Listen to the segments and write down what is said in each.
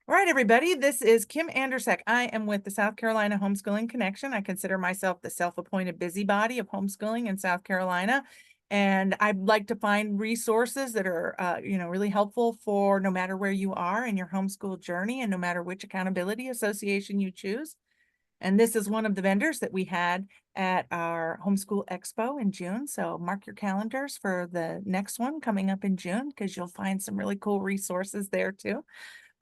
All right, everybody, this is Kim Andersek. I am with the South Carolina Homeschooling Connection. I consider myself the self-appointed busybody of homeschooling in South Carolina. And I'd like to find resources that are, really helpful for no matter where you are in your homeschool journey and no matter which accountability association you choose. And this is one of the vendors that we had at our Homeschool Expo in June. So mark your calendars for the next one coming up in June because you'll find some really cool resources there too.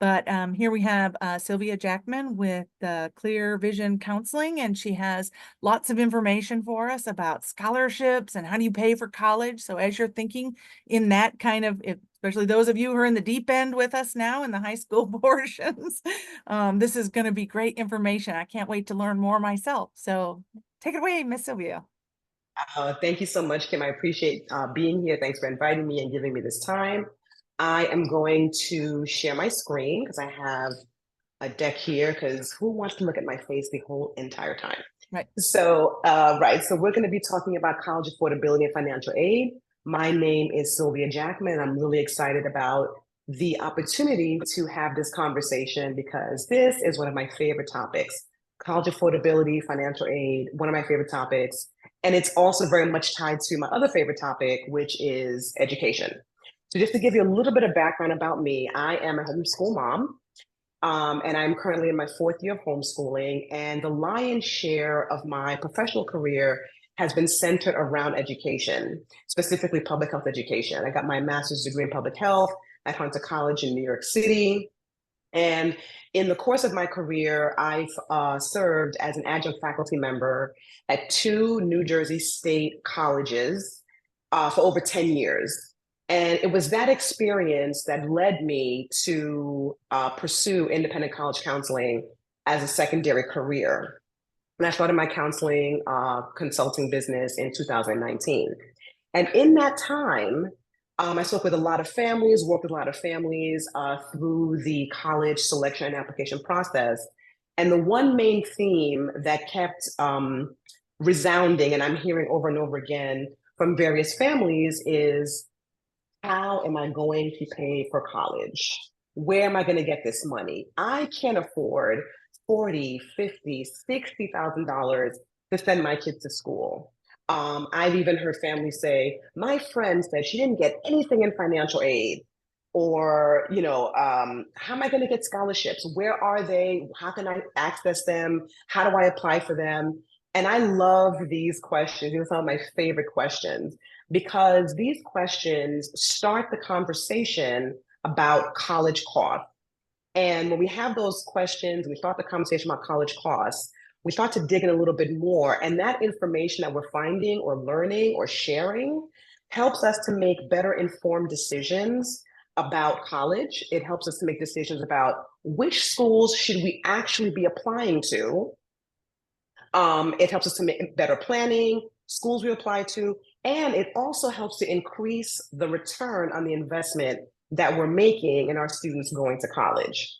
But here we have Sylvia Jackman with Clear Vision Counseling, and she has lots of information for us about scholarships and how do you pay for college. So as you're thinking in that kind of, especially those of you who are in the deep end with us now in the high school portions, this is going to be great information. I can't wait to learn more myself. So take it away, Miss Sylvia. Thank you so much, Kim. I appreciate being here. Thanks for inviting me and giving me this time. I am going to share my screen because I have a deck here because who wants to look at my face the whole entire time? Right. So we're going to be talking about college affordability and financial aid. My name is Sylvia Jackman. I'm really excited about the opportunity to have this conversation because this is one of my favorite topics. College affordability, financial aid, one of my favorite topics. And it's also very much tied to my other favorite topic, which is education. So just to give you a little bit of background about me, I am a homeschool mom. And I'm currently in my fourth year of homeschooling, and the lion's share of my professional career has been centered around education, specifically public health education. I got my master's degree in public health at Hunter College in New York City. And in the course of my career, I've served as an adjunct faculty member at two New Jersey state colleges for over 10 years. And it was that experience that led me to pursue independent college counseling as a secondary career. And I started my counseling consulting business in 2019. And in that time, I spoke with a lot of families, worked with a lot of families through the college selection and application process. And the one main theme that kept resounding, and I'm hearing over and over again from various families, is how am I going to pay for college? Where am I going to get this money? I can't afford 40, 50, $60,000 to send my kids to school. I've even heard families say, my friend said she didn't get anything in financial aid. Or, how am I going to get scholarships? Where are they? How can I access them? How do I apply for them? And I love these questions. These are some of my favorite questions because these questions start the conversation about college costs. And when we have those questions, we start the conversation about college costs, we start to dig in a little bit more. And that information that we're finding or learning or sharing helps us to make better informed decisions about college. It helps us to make decisions about which schools should we actually be applying to. It helps us to make better planning, schools we apply to, and it also helps to increase the return on the investment that we're making in our students going to college.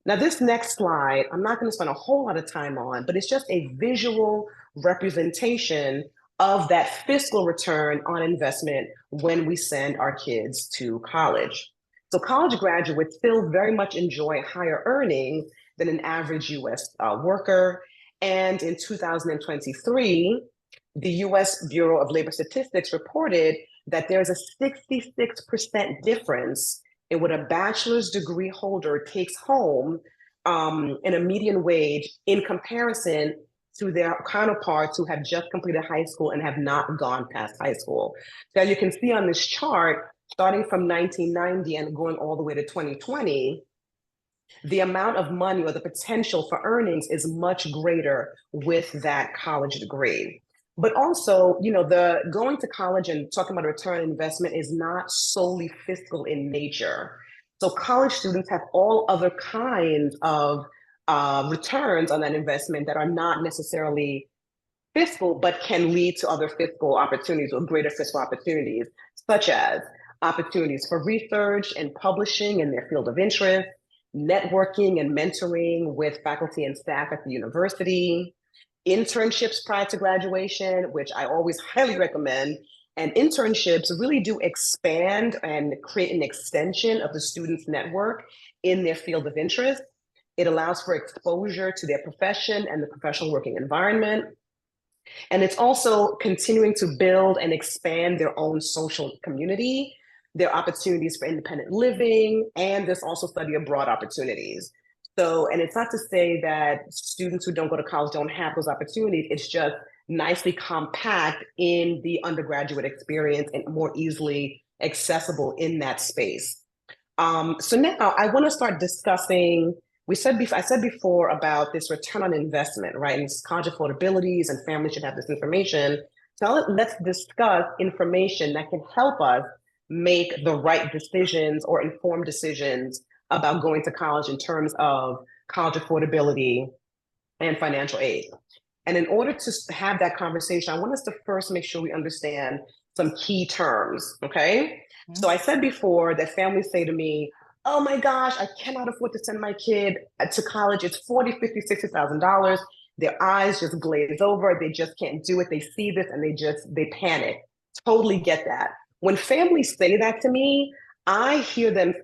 Now, this next slide, I'm not going to spend a whole lot of time on, but it's just a visual representation of that fiscal return on investment when we send our kids to college. So college graduates still very much enjoy higher earnings than an average US worker. And in 2023, the US Bureau of Labor Statistics reported that there's a 66% difference in what a bachelor's degree holder takes home in a median wage in comparison to their counterparts who have just completed high school and have not gone past high school. So as you can see on this chart, starting from 1990 and going all the way to 2020, the amount of money or the potential for earnings is much greater with that college degree. But also, the going to college and talking about a return on investment is not solely fiscal in nature. So college students have all other kinds of returns on that investment that are not necessarily fiscal, but can lead to other fiscal opportunities or greater fiscal opportunities, such as opportunities for research and publishing in their field of interest, networking and mentoring with faculty and staff at the university, internships prior to graduation, which I always highly recommend. And internships really do expand and create an extension of the student's network in their field of interest. It allows for exposure to their profession and the professional working environment. And it's also continuing to build and expand their own social community, their opportunities for independent living, and there's also study abroad opportunities. So, and it's not to say that students who don't go to college don't have those opportunities, it's just nicely compact in the undergraduate experience and more easily accessible in that space. So now I want to start discussing. I said before about this return on investment, right? And college affordabilities and families should have this information. So let's discuss information that can help us make the right decisions or informed decisions about going to college in terms of college affordability and financial aid. And in order to have that conversation, I want us to first make sure we understand some key terms, okay? So I said before that families say to me, oh my gosh, I cannot afford to send my kid to college. It's $40, $50, $60,000. Their eyes just glaze over. They just can't do it. They see this and they panic. Totally get that. When families say that to me, I hear them,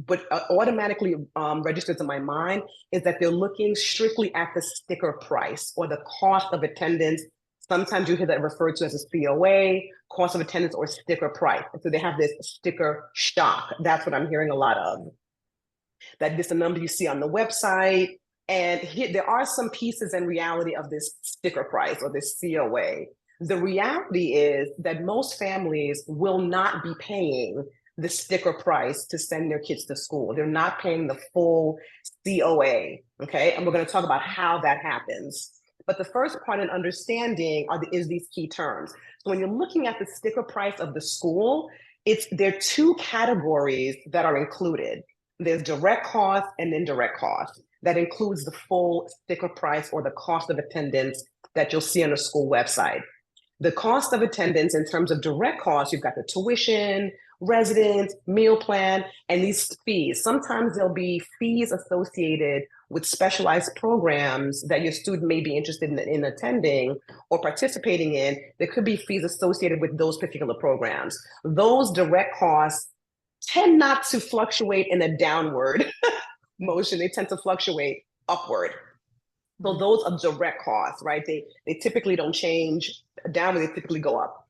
what automatically registers in my mind is that they're looking strictly at the sticker price or the cost of attendance. Sometimes you hear that referred to as a COA, cost of attendance, or sticker price. And so they have this sticker shock. That's what I'm hearing a lot of. That this is a number you see on the website. And there are some pieces in reality of this sticker price or this COA. The reality is that most families will not be paying the sticker price to send their kids to school. They're not paying the full COA, okay? And we're gonna talk about how that happens. But the first part in understanding is these key terms. So when you're looking at the sticker price of the school, there are two categories that are included. There's direct cost and indirect cost. That includes the full sticker price or the cost of attendance that you'll see on a school website. The cost of attendance in terms of direct costs, you've got the tuition, residence, meal plan, and these fees. Sometimes there'll be fees associated with specialized programs that your student may be interested in attending or participating in. There could be fees associated with those particular programs. Those direct costs tend not to fluctuate in a downward motion. They tend to fluctuate upward. So those are direct costs, right? They typically don't change downward, they typically go up.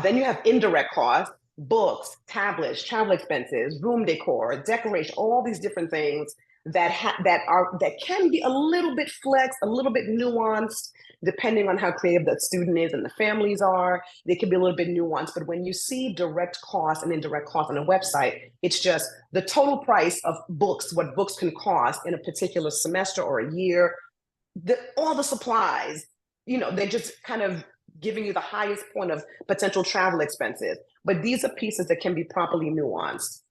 Then you have indirect costs, books, tablets, travel expenses, room decor, decoration, all these different things that can be a little bit flex, a little bit nuanced, depending on how creative the student is and the families are. They can be a little bit nuanced, but when you see direct costs and indirect costs on a website, it's just the total price of books, what books can cost in a particular semester or a year, all the supplies, they're just kind of giving you the highest point of potential travel expenses. But these are pieces that can be properly nuanced.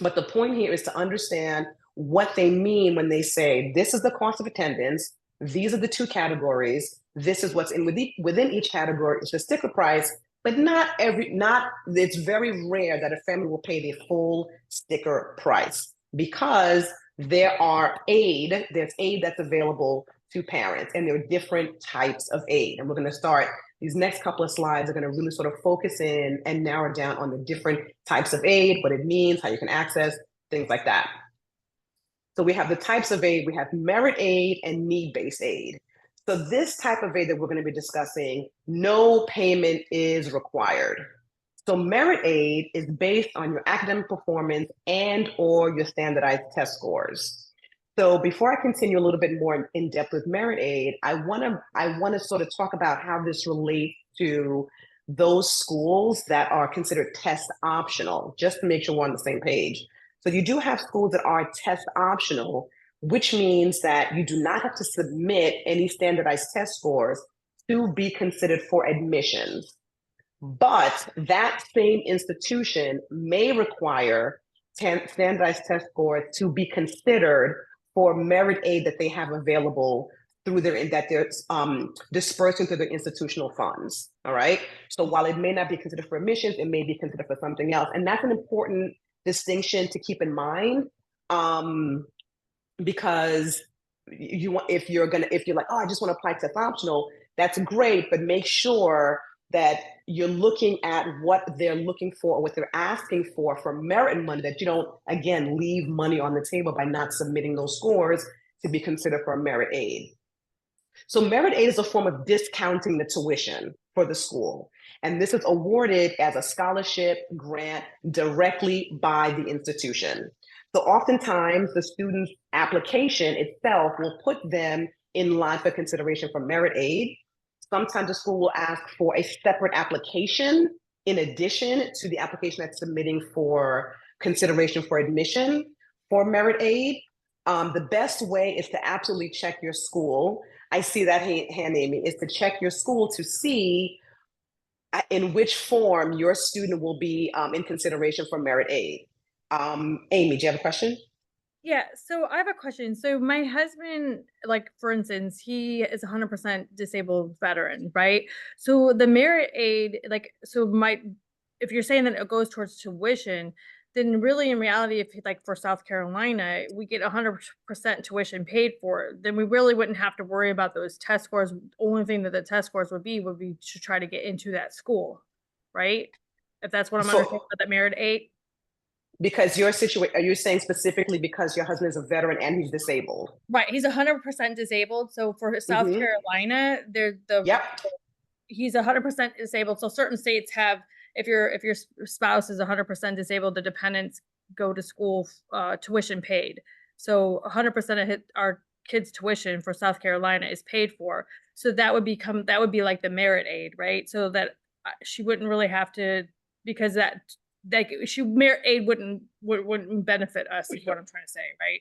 But the point here is to understand what they mean when they say, this is the cost of attendance, these are the two categories, this is what's within each category, it's the sticker price, but it's very rare that a family will pay the full sticker price because there's aid that's available to parents, and there are different types of aid. And we're going to start, these next couple of slides are going to really sort of focus in and narrow down on the different types of aid, what it means, how you can access, things like that. So we have the types of aid, we have merit aid and need-based aid. So this type of aid that we're going to be discussing, no payment is required. So merit aid is based on your academic performance and or your standardized test scores. So before I continue a little bit more in depth with merit aid, I want to sort of talk about how this relates to those schools that are considered test optional, just to make sure we're on the same page. So you do have schools that are test optional, which means that you do not have to submit any standardized test scores to be considered for admissions. But that same institution may require standardized test scores to be considered for merit aid that they have available through that they're dispersing through their institutional funds. All right. So while it may not be considered for admissions, it may be considered for something else. And that's an important distinction to keep in mind, because if you're like, oh, I just want to apply test optional, that's great, but make sure that you're looking at what they're looking for, or what they're asking for merit money, that you don't, again, leave money on the table by not submitting those scores, to be considered for a merit aid. So merit aid is a form of discounting the tuition for the school. And this is awarded as a scholarship grant directly by the institution. So oftentimes the student's application itself will put them in line for consideration for merit aid. Sometimes the school will ask for a separate application in addition to the application that's submitting for consideration for admission for merit aid. The best way is to absolutely check your school. I see that hand, Amy, is to check your school to see in which form your student will be in consideration for merit aid. Amy, do you have a question? Yeah, so I have a question. So my husband, like for instance, he is 100% disabled veteran, right? So the merit aid, like, so my, if you're saying that it goes towards tuition, then really in reality, if like for South Carolina, we get 100% tuition paid for, then we really wouldn't have to worry about those test scores. The only thing that the test scores would be to try to get into that school, right? If that's what I'm understanding So, about that merit aid. because your situation, are you saying specifically because your husband is a veteran and he's disabled? Right, he's 100% disabled. So for South Mm-hmm. Carolina, Yep. he's 100% disabled. So certain states have, if your spouse is 100% disabled, the dependents go to school tuition paid. So 100% of our kids' tuition for South Carolina is paid for. So that would be like the merit aid, right? So that she wouldn't really have to, because that merit aid wouldn't benefit us, is what I'm trying to say, right?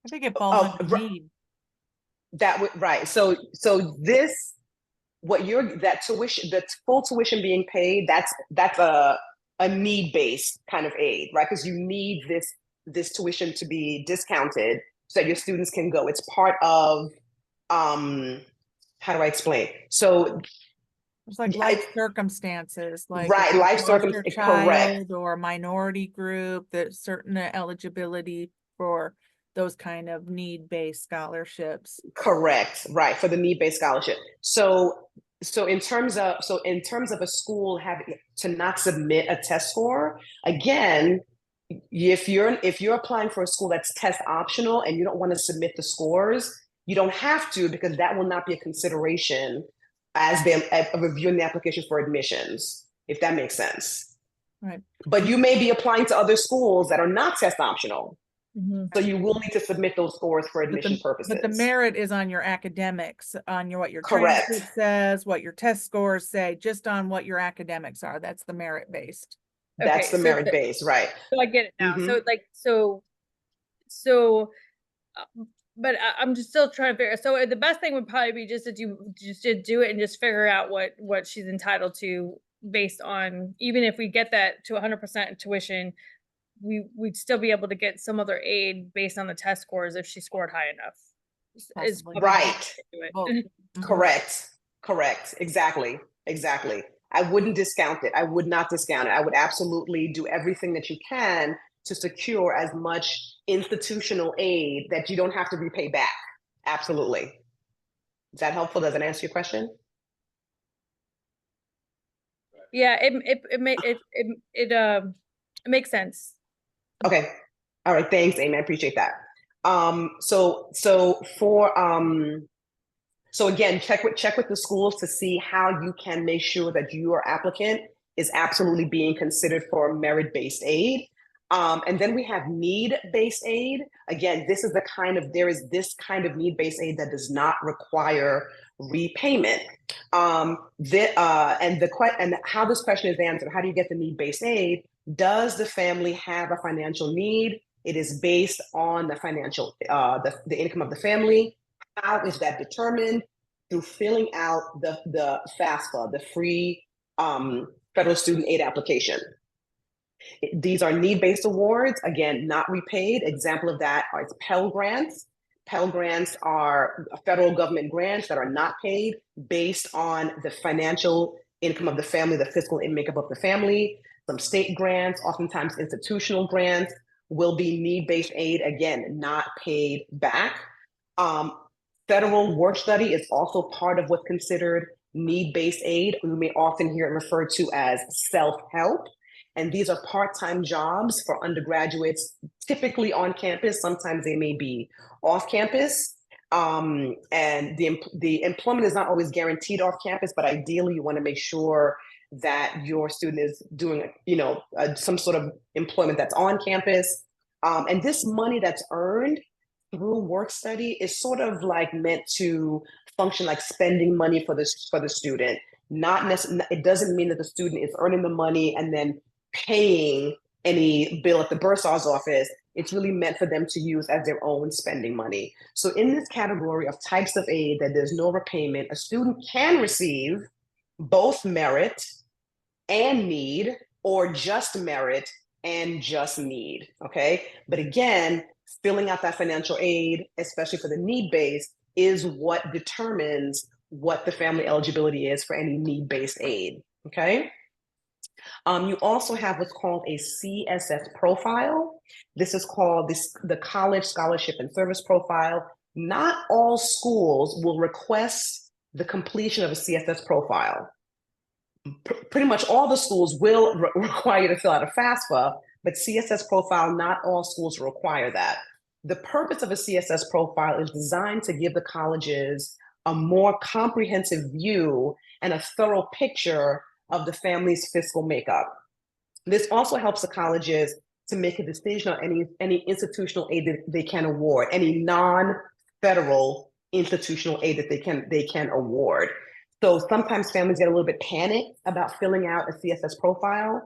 I think it falls under Right. need. That would right. So this what you're that tuition, the full tuition being paid, that's a need-based kind of aid, right? Because you need this tuition to be discounted so that your students can go. It's part of how do I explain? So It's like life circumstances, like if right, you life lost your circumstances, correct. child or minority group, there's certain eligibility for those kind of need-based scholarships. Correct, right, for the need-based scholarship. So in terms of a school having to not submit a test score, again, if you're applying for a school that's test optional and you don't want to submit the scores, you don't have to, because that will not be a consideration as they reviewing the application for admissions, if that makes sense. Right. But you may be applying to other schools that are not test optional. Mm-hmm. So you will need to submit those scores for admission purposes. But the merit is on your academics, on what your Correct. transcript says, what your test scores say, just on what your academics are. That's the merit based. That's Okay, the merit base, right? so I get it now. Mm-hmm. So like so but I'm just still trying to figure. So the best thing would probably be just to do it and just figure out what she's entitled to based on, even if we get that to 100% tuition, we'd still be able to get some other aid based on the test scores if she scored high enough. Is Possibly. Right. Well, Correct. Correct. Exactly. Exactly. I wouldn't discount it. I would not discount it. I would absolutely do everything that you can to secure as much institutional aid that you don't have to repay back. Absolutely. Is that helpful? Does that answer your question? Yeah, it makes sense. Okay. All right. Thanks, Amy. I appreciate that. So again, check with the schools to see how you can make sure that your applicant is absolutely being considered for merit-based aid. And then we have need-based aid. Again, there is this kind of need-based aid that does not require repayment. And how this question is answered, how do you get the need-based aid? Does the family have a financial need? It is based on the financial, the income of the family. How is that determined? Through filling out the FAFSA, the free federal student aid application. These are need-based awards, again, not repaid. Example of that are Pell Grants. Pell Grants are federal government grants that are not paid based on the financial income of the family, the fiscal makeup of the family. Some state grants, oftentimes institutional grants, will be need-based aid, again, not paid back. Federal work study is also part of what's considered need-based aid. We may often hear it referred to as self-help. And these are part-time jobs for undergraduates, typically on campus. Sometimes they may be off campus. And the employment is not always guaranteed off campus, but ideally you want to make sure that your student is doing, some sort of employment that's on campus. And this money that's earned through work study is sort of like meant to function like spending money for the student. Not necessarily, it doesn't mean that the student is earning the money and then paying any bill at the bursar's office. It's really meant for them to use as their own spending money. So in this category of types of aid that there's no repayment, a student can receive both merit and need, or just merit and just need, okay? But again, filling out that financial aid, especially for the need-based, is what determines what the family eligibility is for any need-based aid, okay? You also have what's called a CSS profile. This is called the College Scholarship and Service Profile. Not all schools will request the completion of a CSS profile. Pretty much all the schools will require you to fill out a FAFSA, but CSS profile, not all schools require that. The purpose of a CSS profile is designed to give the colleges a more comprehensive view and a thorough picture of the family's fiscal makeup. This also helps the colleges to make a decision on any institutional aid that they can award, any non-federal institutional aid that they can award. So sometimes families get a little bit panicked about filling out a CSS profile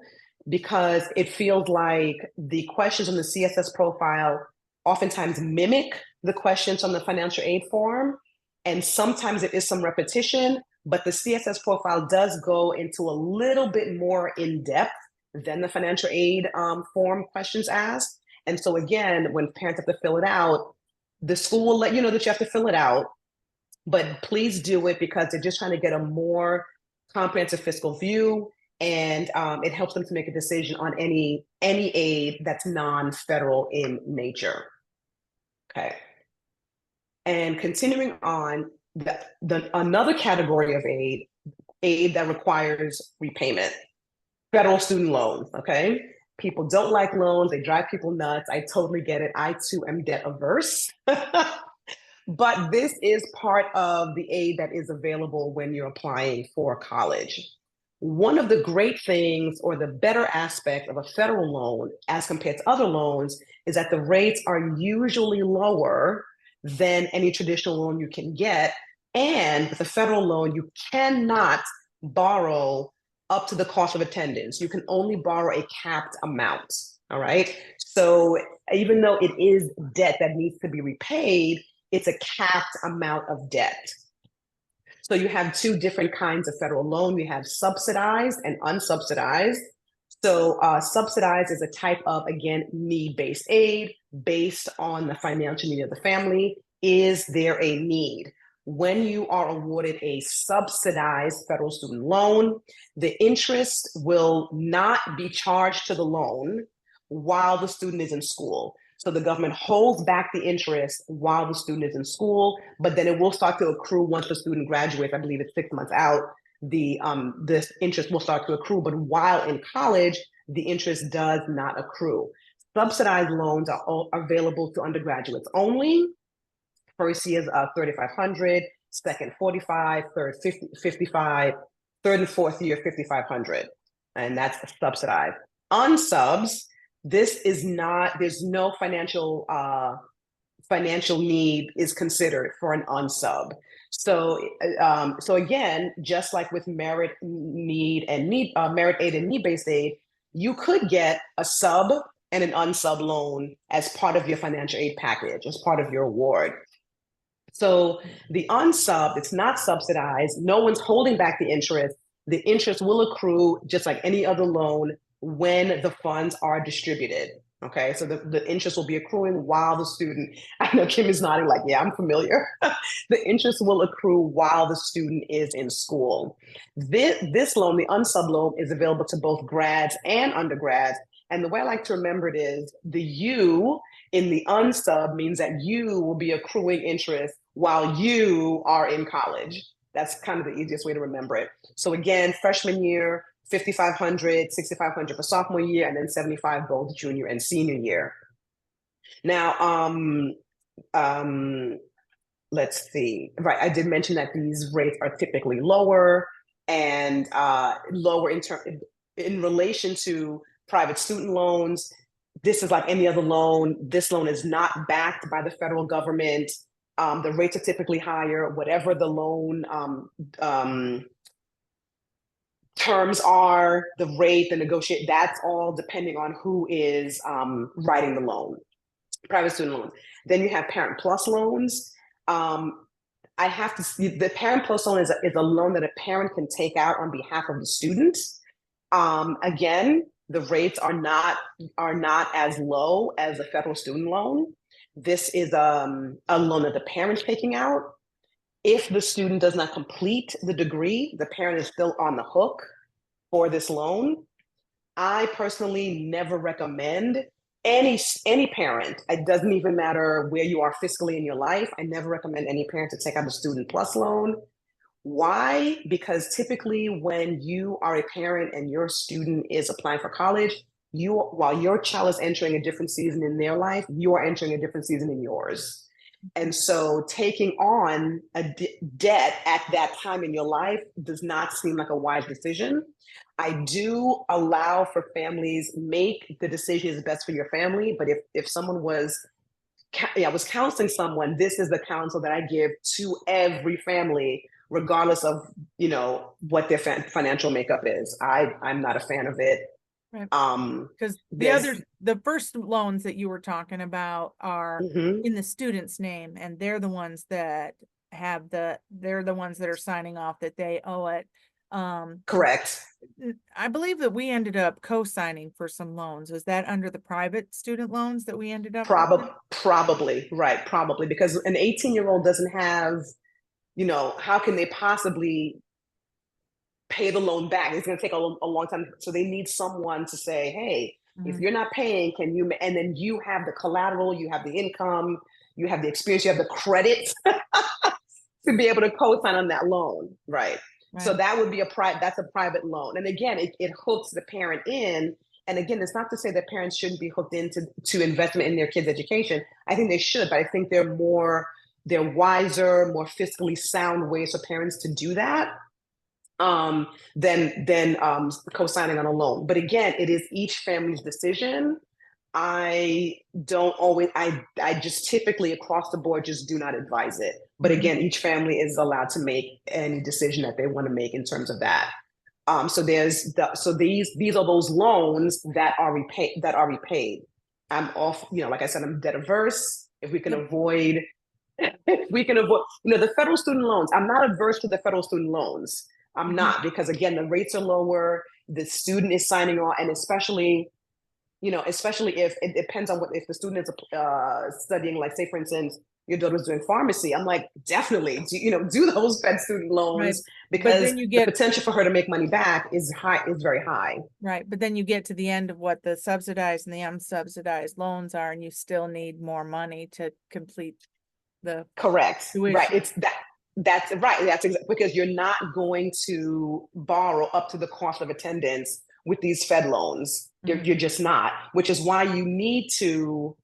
because it feels like the questions on the CSS profile oftentimes mimic the questions on the financial aid form. And sometimes there is some repetition, but the CSS profile does go into a little bit more in depth than the financial aid form questions asked. And so again, when parents have to fill it out, the school will let you know that you have to fill it out, but please do it because they're just trying to get a more comprehensive fiscal view, and it helps them to make a decision on any aid that's non-federal in nature. Okay. And continuing on, another category of aid that requires repayment, federal student loans, okay? People don't like loans, they drive people nuts. I totally get it. I too am debt averse. But this is part of the aid that is available when you're applying for college. One of the great things, or the better aspect of a federal loan as compared to other loans, is that the rates are usually lower than any traditional loan you can get. And with a federal loan, you cannot borrow up to the cost of attendance. You can only borrow a capped amount, all right? So even though it is debt that needs to be repaid, it's a capped amount of debt. So you have two different kinds of federal loan. You have subsidized and unsubsidized. So subsidized is a type of, again, need-based aid based on the financial need of the family. Is there a need? When you are awarded a subsidized federal student loan, the interest will not be charged to the loan while the student is in school. So the government holds back the interest while the student is in school, but then it will start to accrue once the student graduates. I believe it's 6 months out. This interest will start to accrue, but while in college, the interest does not accrue. Subsidized loans are available to undergraduates only. First year is $3,500, second $4,500, third $55,000, third and fourth year $5,500, and that's subsidized. Unsubs, this is not. There's no financial need is considered for an unsub. So again, just like with merit aid and need-based aid, you could get a sub and an unsub loan as part of your financial aid package, as part of your award. So the unsub, it's not subsidized. No one's holding back the interest. The interest will accrue just like any other loan when the funds are distributed. Okay, so the interest will be accruing while the student, I know Kim is nodding like, yeah, I'm familiar. The interest will accrue while the student is in school. This loan, the unsub loan, is available to both grads and undergrads. And the way I like to remember it is the U in the unsub means that you will be accruing interest while you are in college. That's kind of the easiest way to remember it. So again, freshman year, $5,500, $6,500 for sophomore year, and then $75 goes junior and senior year. Now, let's see. Right, I did mention that these rates are typically lower and lower in relation to private student loans. This is like any other loan. This loan is not backed by the federal government. The rates are typically higher. Whatever the loan terms are, the rate, the negotiate, that's all depending on who is writing the loan. Private student loans. Then you have Parent Plus loans. I have to see, the Parent Plus loan is a loan that a parent can take out on behalf of the student. Again, the rates are not as low as a federal student loan. This is a loan that the parent's taking out. If the student does not complete the degree, the parent is still on the hook for this loan. I personally never recommend any parent, it doesn't even matter where you are fiscally in your life, I never recommend any parent to take out a Student Plus loan. Why? Because typically when you are a parent and your student is applying for college, while your child is entering a different season in their life, you are entering a different season in yours. And so taking on a debt at that time in your life does not seem like a wise decision. I do allow for families, make the decision best for your family, but if someone was counseling someone, this is the counsel that I give to every family, regardless of, what their financial makeup is. I'm not a fan of it. Right. Because the first loans that you were talking about are in the student's name, and they're the ones that they're the ones that are signing off that they owe it. Correct. I believe that we ended up co-signing for some loans. Was that under the private student loans that we ended up? Probably, right. Probably, because an 18-year-old doesn't have, how can they possibly pay the loan back? It's going to take a long time. So they need someone to say, hey, if you're not paying, can you? And then you have the collateral, you have the income, you have the experience, you have the credit to be able to co-sign on that loan, right? So that would be that's a private loan. And again, it hooks the parent in. And again, it's not to say that parents shouldn't be hooked into investment in their kids' education. I think they should, but I think they're wiser, more fiscally sound ways for parents to do that than co-signing on a loan. But again, it is each family's decision. I just typically across the board just do not advise it. But again, each family is allowed to make any decision that they want to make in terms of that. So these are those loans that are repaid. I'm off, like I said, I'm debt averse. If we can avoid, the federal student loans, I'm not averse to the federal student loans. I'm not, because again, the rates are lower, the student is signing on, and especially if it depends on if the student is studying, like say for instance, your daughter's doing pharmacy, I'm like, definitely do those Fed student loans, because the potential for her to make money back is very high. Right, but then you get to the end of what the subsidized and the unsubsidized loans are, and you still need more money to complete the correct tuition. Right. It's that's right. That's exactly, because you're not going to borrow up to the cost of attendance with these Fed loans. You're just not, which is why you need to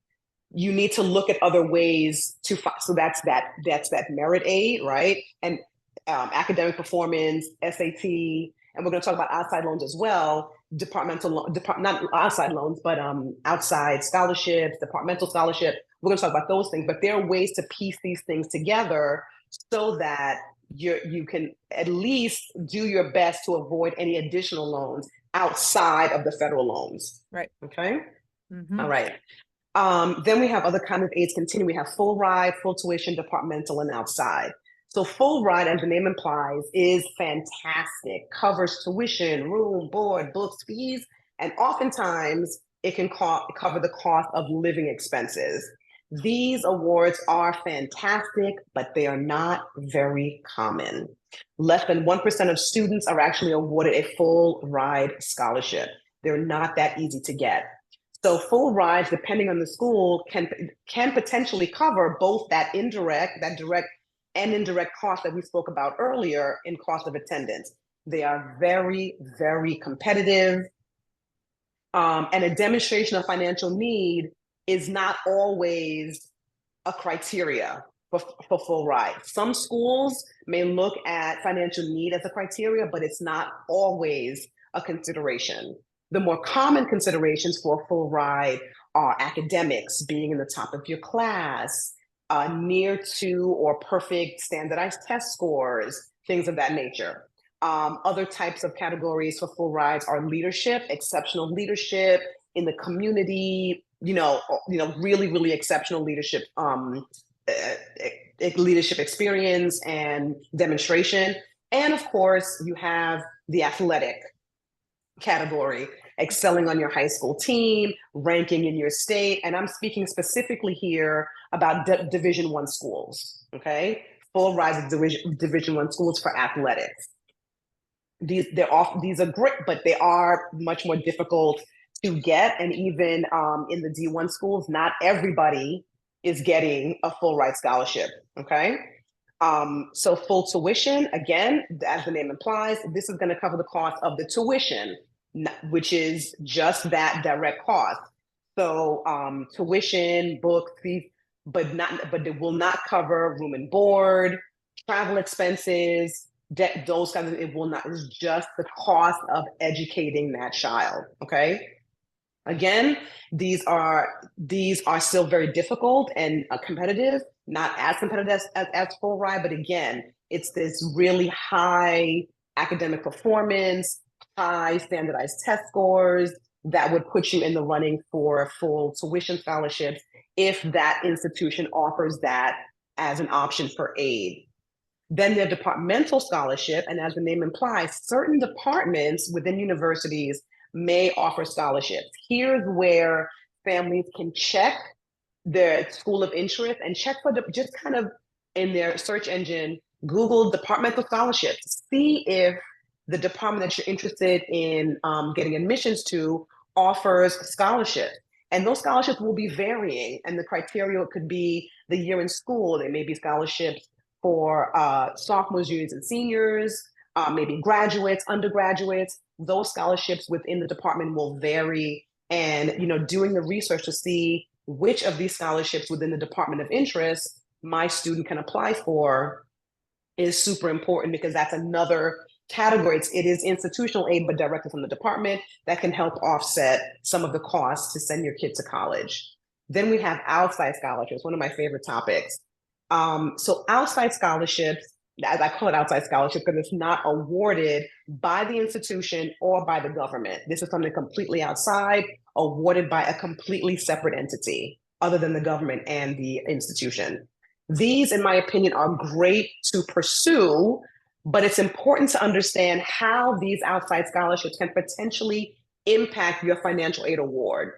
look at other ways to so that's that merit aid, right? And academic performance, SAT, and we're going to talk about outside loans as well. Not outside loans, but outside scholarships, departmental scholarship. We're going to talk about those things, but there are ways to piece these things together so that you can at least do your best to avoid any additional loans outside of the federal loans. Right. Okay. All right. Then we have other kinds of aids continue. We have full ride, full tuition, departmental, and outside. So full ride, as the name implies, is fantastic. Covers tuition, room, board, books, fees, and oftentimes it can cover the cost of living expenses. These awards are fantastic, but they are not very common. Less than 1% of students are actually awarded a full ride scholarship. They're not that easy to get. So full rides, depending on the school, can potentially cover both that direct and indirect cost that we spoke about earlier in cost of attendance. They are very, very competitive. And a demonstration of financial need is not always a criteria for full ride. Some schools may look at financial need as a criteria, but it's not always a consideration. The more common considerations for a full ride are academics, being in the top of your class, near to or perfect standardized test scores, things of that nature. Other types of categories for full rides are leadership, exceptional leadership in the community, really, really exceptional leadership, leadership experience and demonstration. And of course, you have the athletic category, excelling on your high school team, ranking in your state. And I'm speaking specifically here about Division I schools, okay? Full rides of Division I schools for athletics. These are great, but they are much more difficult to get. And even in the D1 schools, not everybody is getting a full ride scholarship, okay? So full tuition, again, as the name implies, this is gonna cover the cost of the tuition, which is just that direct cost. So tuition, books, fees, but it will not cover room and board, travel expenses, those kinds of, it will not, it's just the cost of educating that child, okay? Again, these are still very difficult and competitive, not as competitive as full ride, but again, it's this really high academic performance, high standardized test scores that would put you in the running for full tuition scholarships if that institution offers that as an option for aid. Then their departmental scholarship, and as the name implies, certain departments within universities may offer scholarships. Here's where families can check their school of interest and check for just kind of in their search engine, Google departmental scholarships, see if the department that you're interested in getting admissions to offers scholarships. And those scholarships will be varying, and the criteria could be the year in school. There may be scholarships for sophomores, juniors, and seniors, maybe graduates, undergraduates. Those scholarships within the department will vary. And doing the research to see which of these scholarships within the department of interest my student can apply for is super important, because that's another category. It is institutional aid, but directly from the department, that can help offset some of the costs to send your kid to college. Then we have outside scholarships, one of my favorite topics. So outside scholarships, as I call it outside scholarship, because it's not awarded by the institution or by the government. This is something completely outside, awarded by a completely separate entity other than the government and the institution. These, in my opinion, are great to pursue, but it's important to understand how these outside scholarships can potentially impact your financial aid award.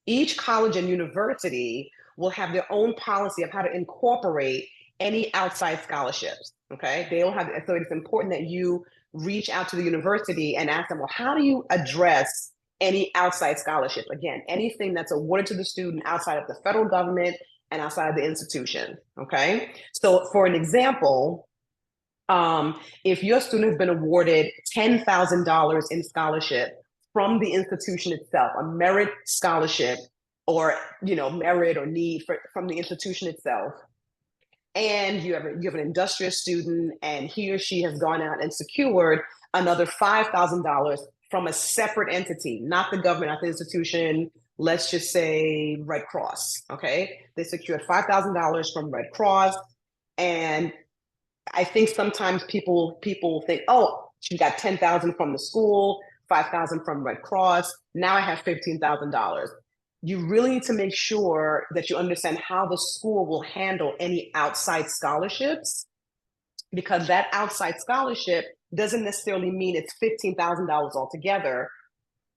Each college and university will have their own policy of how to incorporate any outside scholarships, okay? They'll have, so it's important that you reach out to the university and ask them, well, how do you address any outside scholarships? Again, anything that's awarded to the student outside of the federal government and outside of the institution, okay? So for an example, if your student has been awarded $10,000 in scholarship from the institution itself, a merit scholarship, or merit or need from the institution itself, and you have an industrious student, and he or she has gone out and secured another $5,000 from a separate entity, not the government, not the institution. Let's just say Red Cross, okay? They secured $5,000 from Red Cross, and I think sometimes people think, oh, she got $10,000 from the school, $5,000 from Red Cross. Now I have $15,000. You really need to make sure that you understand how the school will handle any outside scholarships, because that outside scholarship doesn't necessarily mean it's $15,000 altogether.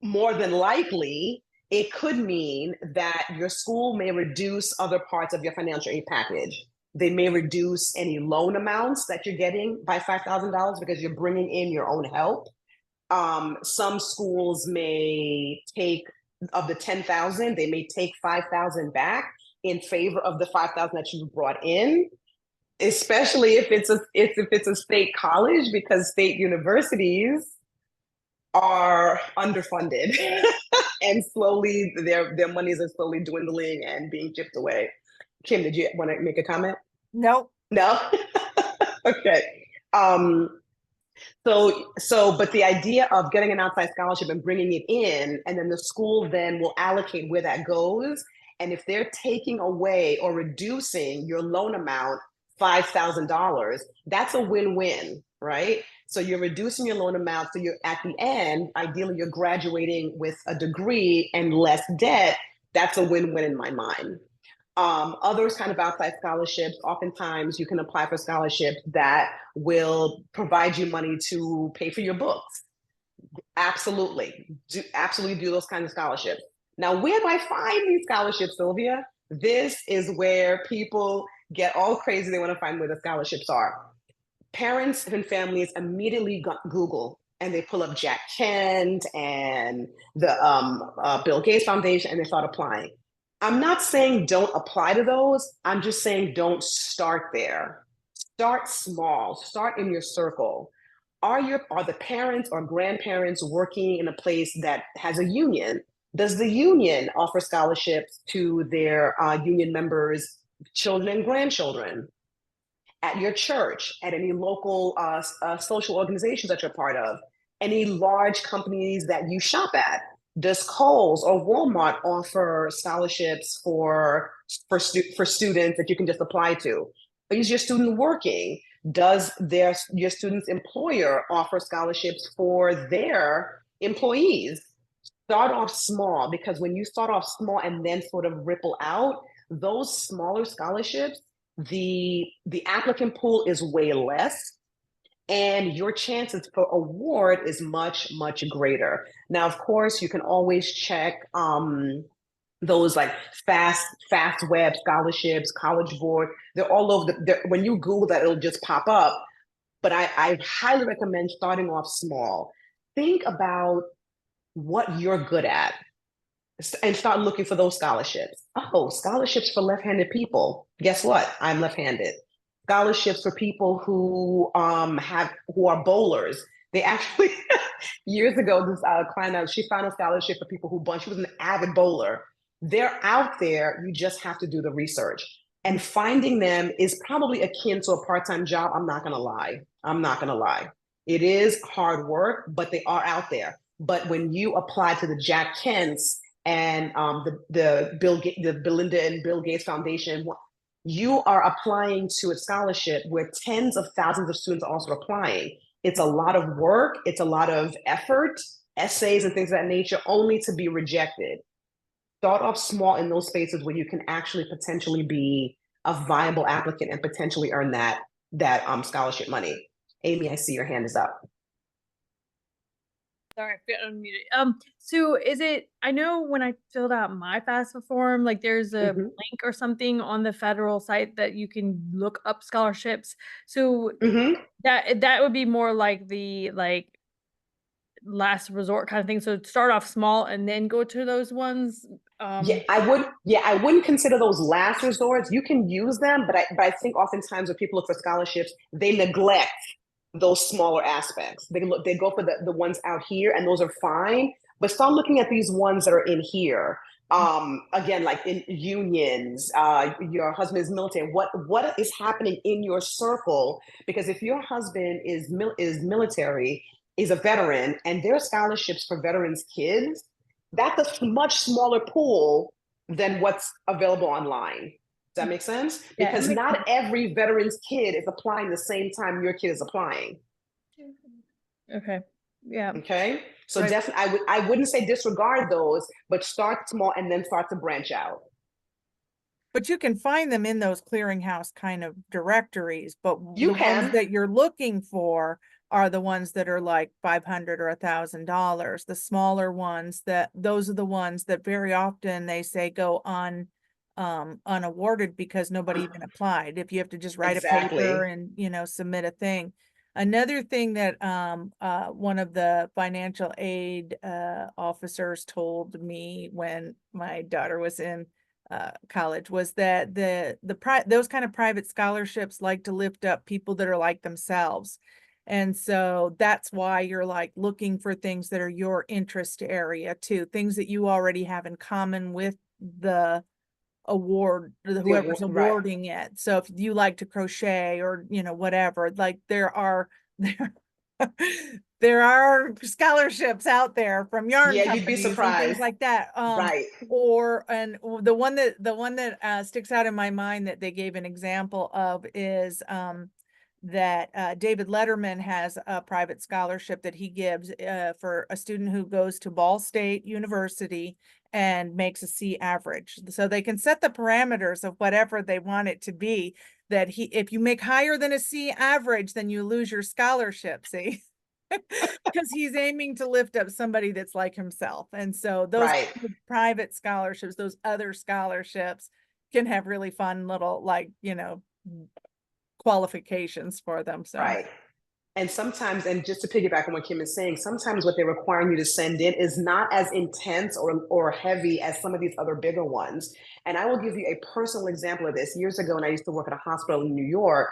More than likely, it could mean that your school may reduce other parts of your financial aid package. They may reduce any loan amounts that you're getting by $5,000 because you're bringing in your own help. Some schools may take, of the 10,000, they may take 5,000 back in favor of the 5,000 that you brought in. especially if it's a state college, because state universities are underfunded and slowly their monies are slowly dwindling and being chipped away. Kim, did you want to make a comment? Nope. No? Okay. Um, but the idea of getting an outside scholarship and bringing it in, and then the school then will allocate where that goes. And if they're taking away or reducing your loan amount $5,000, that's a win-win, right? So you're reducing your loan amount. So you're at the end, ideally, you're graduating with a degree and less debt. That's a win-win in my mind. Others kind of outside scholarships, oftentimes you can apply for scholarships that will provide you money to pay for your books. Absolutely do those kinds of scholarships. Now, where do I find these scholarships, Sylvia? This is where people get all crazy. They want to find where the scholarships are. Parents and families immediately Google and they pull up Jack Kent and the Bill Gates Foundation and they start applying. I'm not saying don't apply to those. I'm just saying don't start there. Start small. Start in your circle. Are the parents or grandparents working in a place that has a union? Does the union offer scholarships to their union members, children and grandchildren? At your church, at any local social organizations that you're part of, any large companies that you shop at? Does Kohl's or Walmart offer scholarships for students that you can just apply to? Is your student working? Does your student's employer offer scholarships for their employees? Start off small, because when you start off small and then sort of ripple out, those smaller scholarships, the applicant pool is way less and your chances for award is much, much greater. Now, of course, you can always check those like fast web scholarships, College Board. They're all over. When you Google that, it'll just pop up. But I highly recommend starting off small. Think about what you're good at and start looking for those scholarships. Oh, scholarships for left-handed people. Guess what? I'm left-handed. Scholarships for people who are bowlers. They actually years ago, this client, she found a scholarship for people she was an avid bowler. They're out there. You just have to do the research. And finding them is probably akin to a part-time job. I'm not gonna lie. It is hard work, but they are out there. But when you apply to the Jack Kents and the Belinda and Bill Gates Foundation, you are applying to a scholarship where tens of thousands of students are also applying. It's a lot of work. It's a lot of effort, essays and things of that nature, only to be rejected. Start off small in those spaces where you can actually potentially be a viable applicant and potentially earn that scholarship money. Amy, I see your hand is up. Sorry, I got unmuted. So I know when I filled out my FAFSA form, like there's a link or something on the federal site that you can look up scholarships. So that would be more like the last resort kind of thing. So start off small and then go to those ones. I wouldn't consider those last resorts. You can use them, but I think oftentimes when people look for scholarships, they neglect those smaller aspects. They go for the ones out here, and those are fine. But start looking at these ones that are in here. Again, like in unions, your husband is military. What is happening in your circle? Because if your husband is military, is a veteran, and there are scholarships for veterans' kids, that's a much smaller pool than what's available online. Does that make sense? Because not every veteran's kid is applying the same time your kid is applying. Okay. Yeah. Okay. So definitely, I wouldn't say disregard those, but start small and then start to branch out. But you can find them in those clearinghouse kind of directories, but You the can. ones that you're looking for are the ones that are like $500 or $1,000. The smaller ones, those are the ones that very often they say go on unawarded because nobody even applied. If you have to just write a paper and submit a thing. Another thing that one of the financial aid officers told me when my daughter was in college was that those kind of private scholarships like to lift up people that are like themselves. And so that's why you're like looking for things that are your interest area too, things that you already have in common with the whoever's Right, awarding it. So if you like to crochet or, whatever, like there there are scholarships out there from yarn yeah, you'd be companies and things surprised. like that. Right, The one that sticks out in my mind that they gave an example of is that David Letterman has a private scholarship that he gives for a student who goes to Ball State University and makes a C average. So they can set the parameters of whatever they want it to be, that if you make higher than a C average, then you lose your scholarship, see? Because he's aiming to lift up somebody that's like himself. And so those right. private scholarships, those other scholarships can have really fun little, like, qualifications for them. So, Right. And sometimes, and just to piggyback on what Kim is saying, sometimes what they're requiring you to send in is not as intense or heavy as some of these other bigger ones. And I will give you a personal example of this. Years ago, when I used to work at a hospital in New York,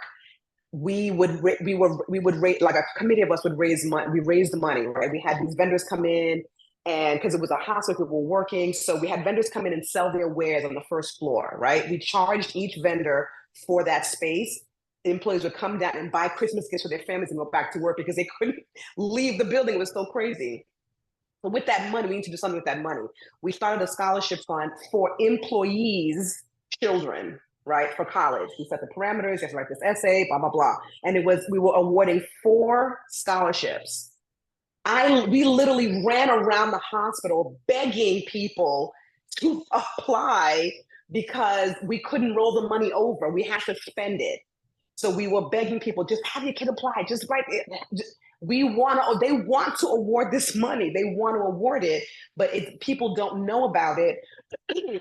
we would rate, like a committee of us would raise money. We raised the money, right? We had these vendors come in, and because it was a hospital, we were working, so we had vendors come in and sell their wares on the first floor, right? We charged each vendor for that space. The employees would come down and buy Christmas gifts for their families and go back to work because they couldn't leave the building. It was so crazy. But with that money, we need to do something with that money. We started a scholarship fund for employees' children, right, for college. We set the parameters, you have to write this essay, blah, blah, blah. And we were awarding 4 scholarships. We literally ran around the hospital begging people to apply because we couldn't roll the money over. We had to spend it. So we were begging people, just have your kid apply, just write it. They want to award this money. They want to award it, but people don't know about it.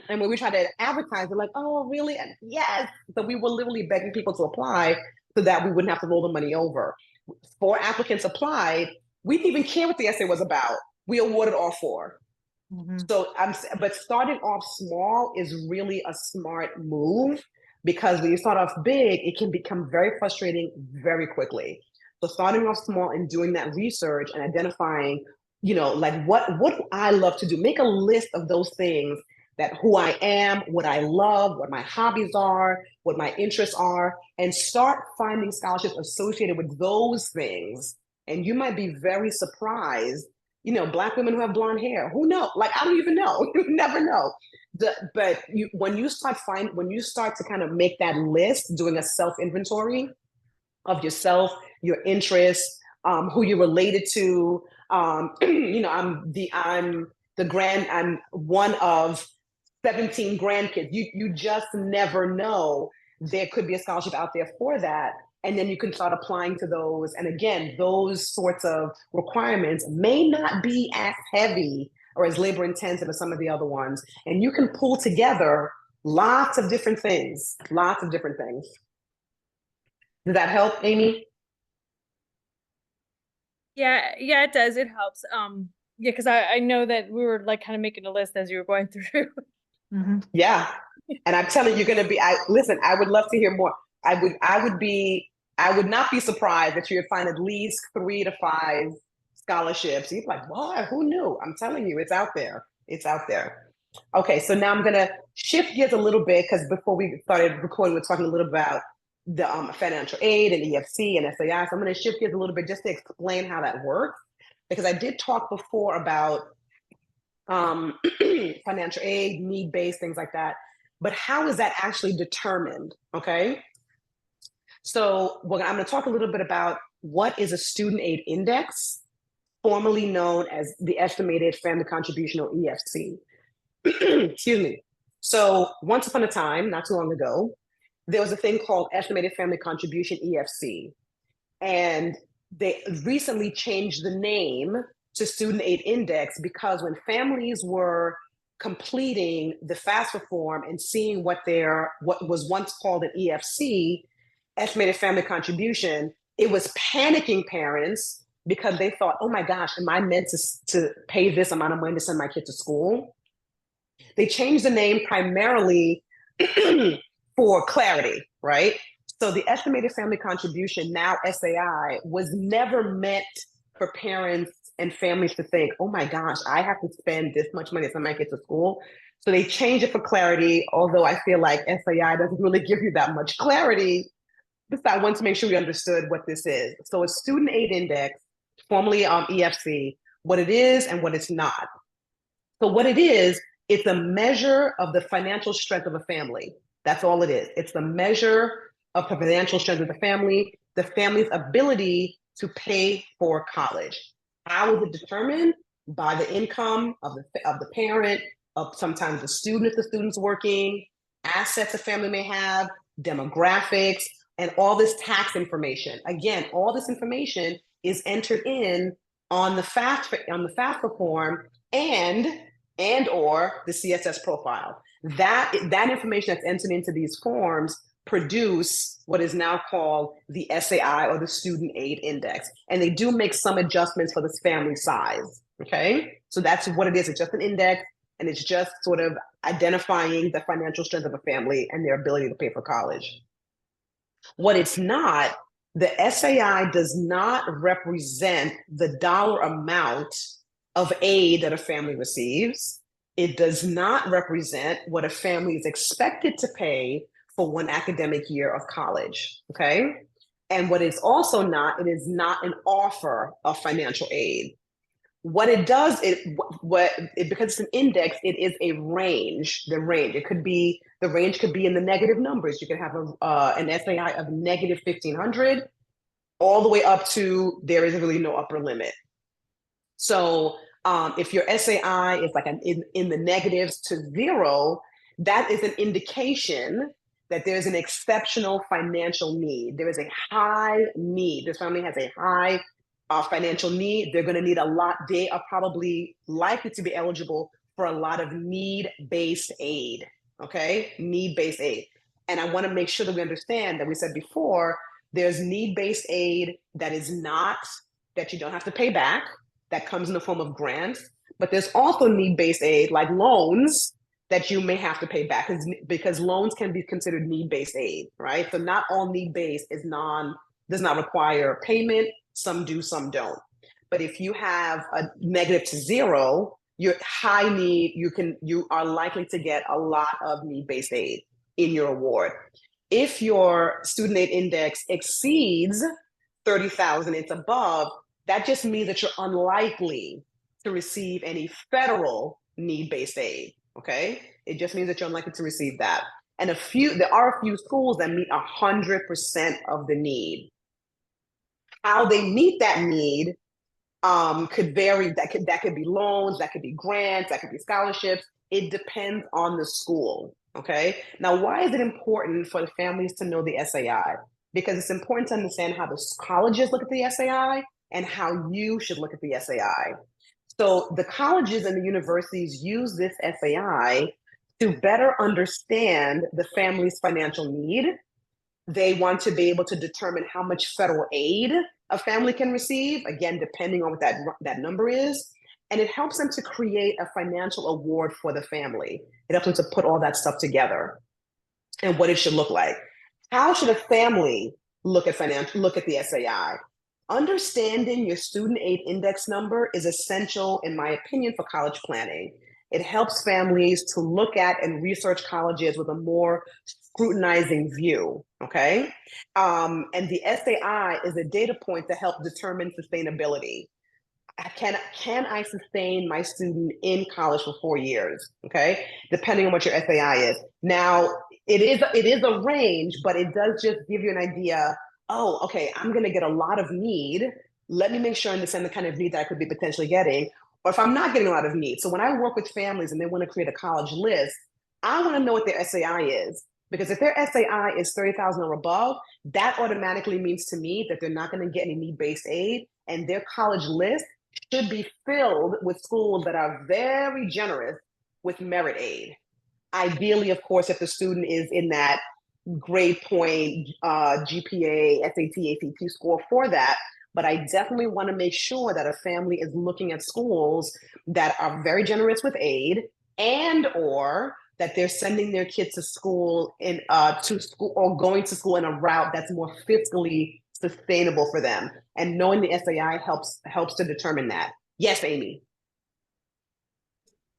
And when we try to advertise, they're like, oh, really? And yes. So we were literally begging people to apply so that we wouldn't have to roll the money over. 4 applicants applied. We didn't even care what the essay was about. We awarded all 4. So but starting off small is really a smart move, because when you start off big, it can become very frustrating very quickly. So starting off small and doing that research and identifying, like what I love to do, make a list of those things, that who I am, what I love, what my hobbies are, what my interests are, and start finding scholarships associated with those things. And you might be very surprised, Black women who have blonde hair, who knows? Like, I don't even know. You never know. But when you start to kind of make that list, doing a self inventory of yourself, your interests, who you're related to. I'm one of 17 grandkids. You just never know. There could be a scholarship out there for that. And then you can start applying to those. And again, those sorts of requirements may not be as heavy or as labor intensive as some of the other ones. And you can pull together lots of different things. Does that help, Amy? Yeah, it does. It helps. Yeah, because I know that we were like kind of making a list as you were going through. Yeah. And I'm telling you, you're gonna be, listen, I would love to hear more. I would not be surprised that you would find at least 3 to 5 scholarships. You're like, what? Who knew? I'm telling you, it's out there. It's out there. Okay, so now I'm gonna shift gears a little bit, because before we started recording, we were talking a little about the financial aid and EFC and SAI. So I'm gonna shift gears a little bit just to explain how that works, because I did talk before about financial aid, need-based, things like that. But how is that actually determined? Okay. So I'm going to talk a little bit about what is a student aid index, formerly known as the estimated family contribution, or EFC. Excuse me. So once upon a time, not too long ago, there was a thing called estimated family contribution, EFC. And they recently changed the name to student aid index, because when families were completing the FAFSA form and seeing what was once called an EFC, estimated family contribution, it was panicking parents, because they thought, oh my gosh, am I meant to pay this amount of money to send my kid to school? They changed the name primarily for clarity, right? So the estimated family contribution, now SAI, was never meant for parents and families to think, oh my gosh, I have to spend this much money so I might get to school. So they changed it for clarity, although I feel like SAI doesn't really give you that much clarity. I wanted to make sure we understood what this is. So a student aid index, formerly EFC, what it is and what it's not. So what it is, it's a measure of the financial strength of a family. That's all it is. It's the measure of the financial strength of the family's ability to pay for college. How is it determined? By the income of the parent, of sometimes the student if the student's working, assets a family may have, demographics, and all this tax information. Again, all this information is entered in on the FAFSA form and or the CSS profile. That information that's entered into these forms produce what is now called the SAI, or the Student Aid Index. And they do make some adjustments for this family size, okay? So that's what it is. It's just an index, and it's just sort of identifying the financial strength of a family and their ability to pay for college. What it's not, the SAI does not represent the dollar amount of aid that a family receives. It does not represent what a family is expected to pay for one academic year of college, okay? And what it's also not, it is not an offer of financial aid. What it does, because it's an index, it is a range. The range could be in the negative numbers. You could have an SAI of negative 1,500, all the way up to there is really no upper limit. So if your SAI is like in the negatives to zero, that is an indication that there's an exceptional financial need. There is a high need. This family has a high financial need. They're going to need a lot. They are probably likely to be eligible for a lot of need-based aid, okay? Need-based aid. And I want to make sure that we understand that we said before, there's need-based aid that is not, that you don't have to pay back, that comes in the form of grants, but there's also need-based aid like loans that you may have to pay back because loans can be considered need-based aid, right? So not all need-based does not require payment. Some do, some don't. But if you have a negative to zero, your high need, you are likely to get a lot of need-based aid in your award. If your student aid index exceeds 30,000, it's above, that just means that you're unlikely to receive any federal need-based aid, okay? It just means that you're unlikely to receive that. And there are a few schools that meet 100% of the need. How they meet that need could vary. That could be loans, that could be grants, that could be scholarships. It depends on the school, okay? Now, why is it important for the families to know the SAI? Because it's important to understand how the colleges look at the SAI and how you should look at the SAI. So the colleges and the universities use this SAI to better understand the family's financial need. They want to be able to determine how much federal aid a family can receive, again, depending on what that number is. And it helps them to create a financial award for the family. It helps them to put all that stuff together and what it should look like. How should a family look at the SAI? Understanding your student aid index number is essential, in my opinion, for college planning. It helps families to look at and research colleges with a more scrutinizing view, okay? And the SAI is a data point to help determine sustainability. Can I sustain my student in college for 4 years, okay? Depending on what your SAI is. Now, it is a range, but it does just give you an idea. Oh, okay, I'm gonna get a lot of need. Let me make sure I understand the kind of need that I could be potentially getting, or if I'm not getting a lot of need. So when I work with families and they want to create a college list, I want to know what their SAI is. Because if their SAI is 30,000 or above, that automatically means to me that they're not going to get any need-based aid, and their college list should be filled with schools that are very generous with merit aid. Ideally, of course, if the student is in that grade point, GPA, SAT, ACT score for that. But I definitely want to make sure that a family is looking at schools that are very generous with aid, and or that they're sending their kids to school to school or going to school in a route that's more fiscally sustainable for them. And knowing the SAI helps to determine that. Yes, Amy.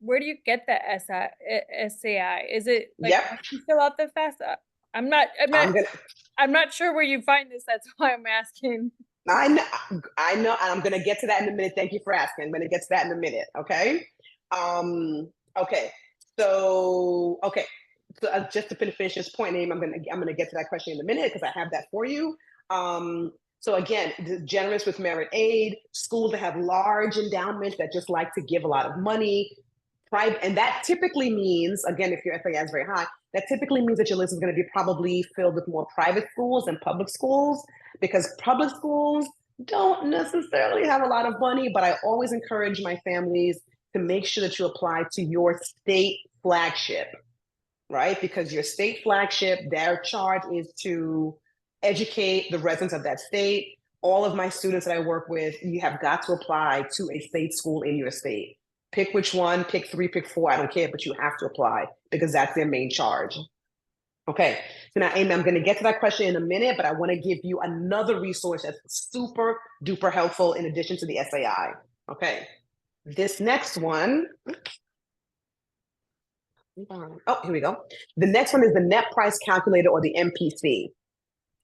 Where do you get the SAI? Is it like Yep. you fill out the FAFSA? I'm not sure where you find this. That's why I'm asking. I know, and I'm going to get to that in a minute. Thank you for asking. I'm going to get to that in a minute. Okay. Okay. So just to finish this point, Amy, I'm going to get to that question in a minute because I have that for you. So again, generous with merit aid, schools that have large endowments that just like to give a lot of money. Private, and that typically means, again, if your FAI is very high, that typically means that your list is going to be probably filled with more private schools than public schools, because public schools don't necessarily have a lot of money. But I always encourage my families to make sure that you apply to your state flagship, right? Because your state flagship, their charge is to educate the residents of that state. All of my students that I work with, you have got to apply to a state school in your state. Pick which one, pick 3, pick 4, I don't care, but you have to apply because that's their main charge. Okay, so now, Amy, I'm going to get to that question in a minute, but I want to give you another resource that's super duper helpful in addition to the SAI. Okay, this next one, oh, here we go. The next one is the net price calculator, or the MPC.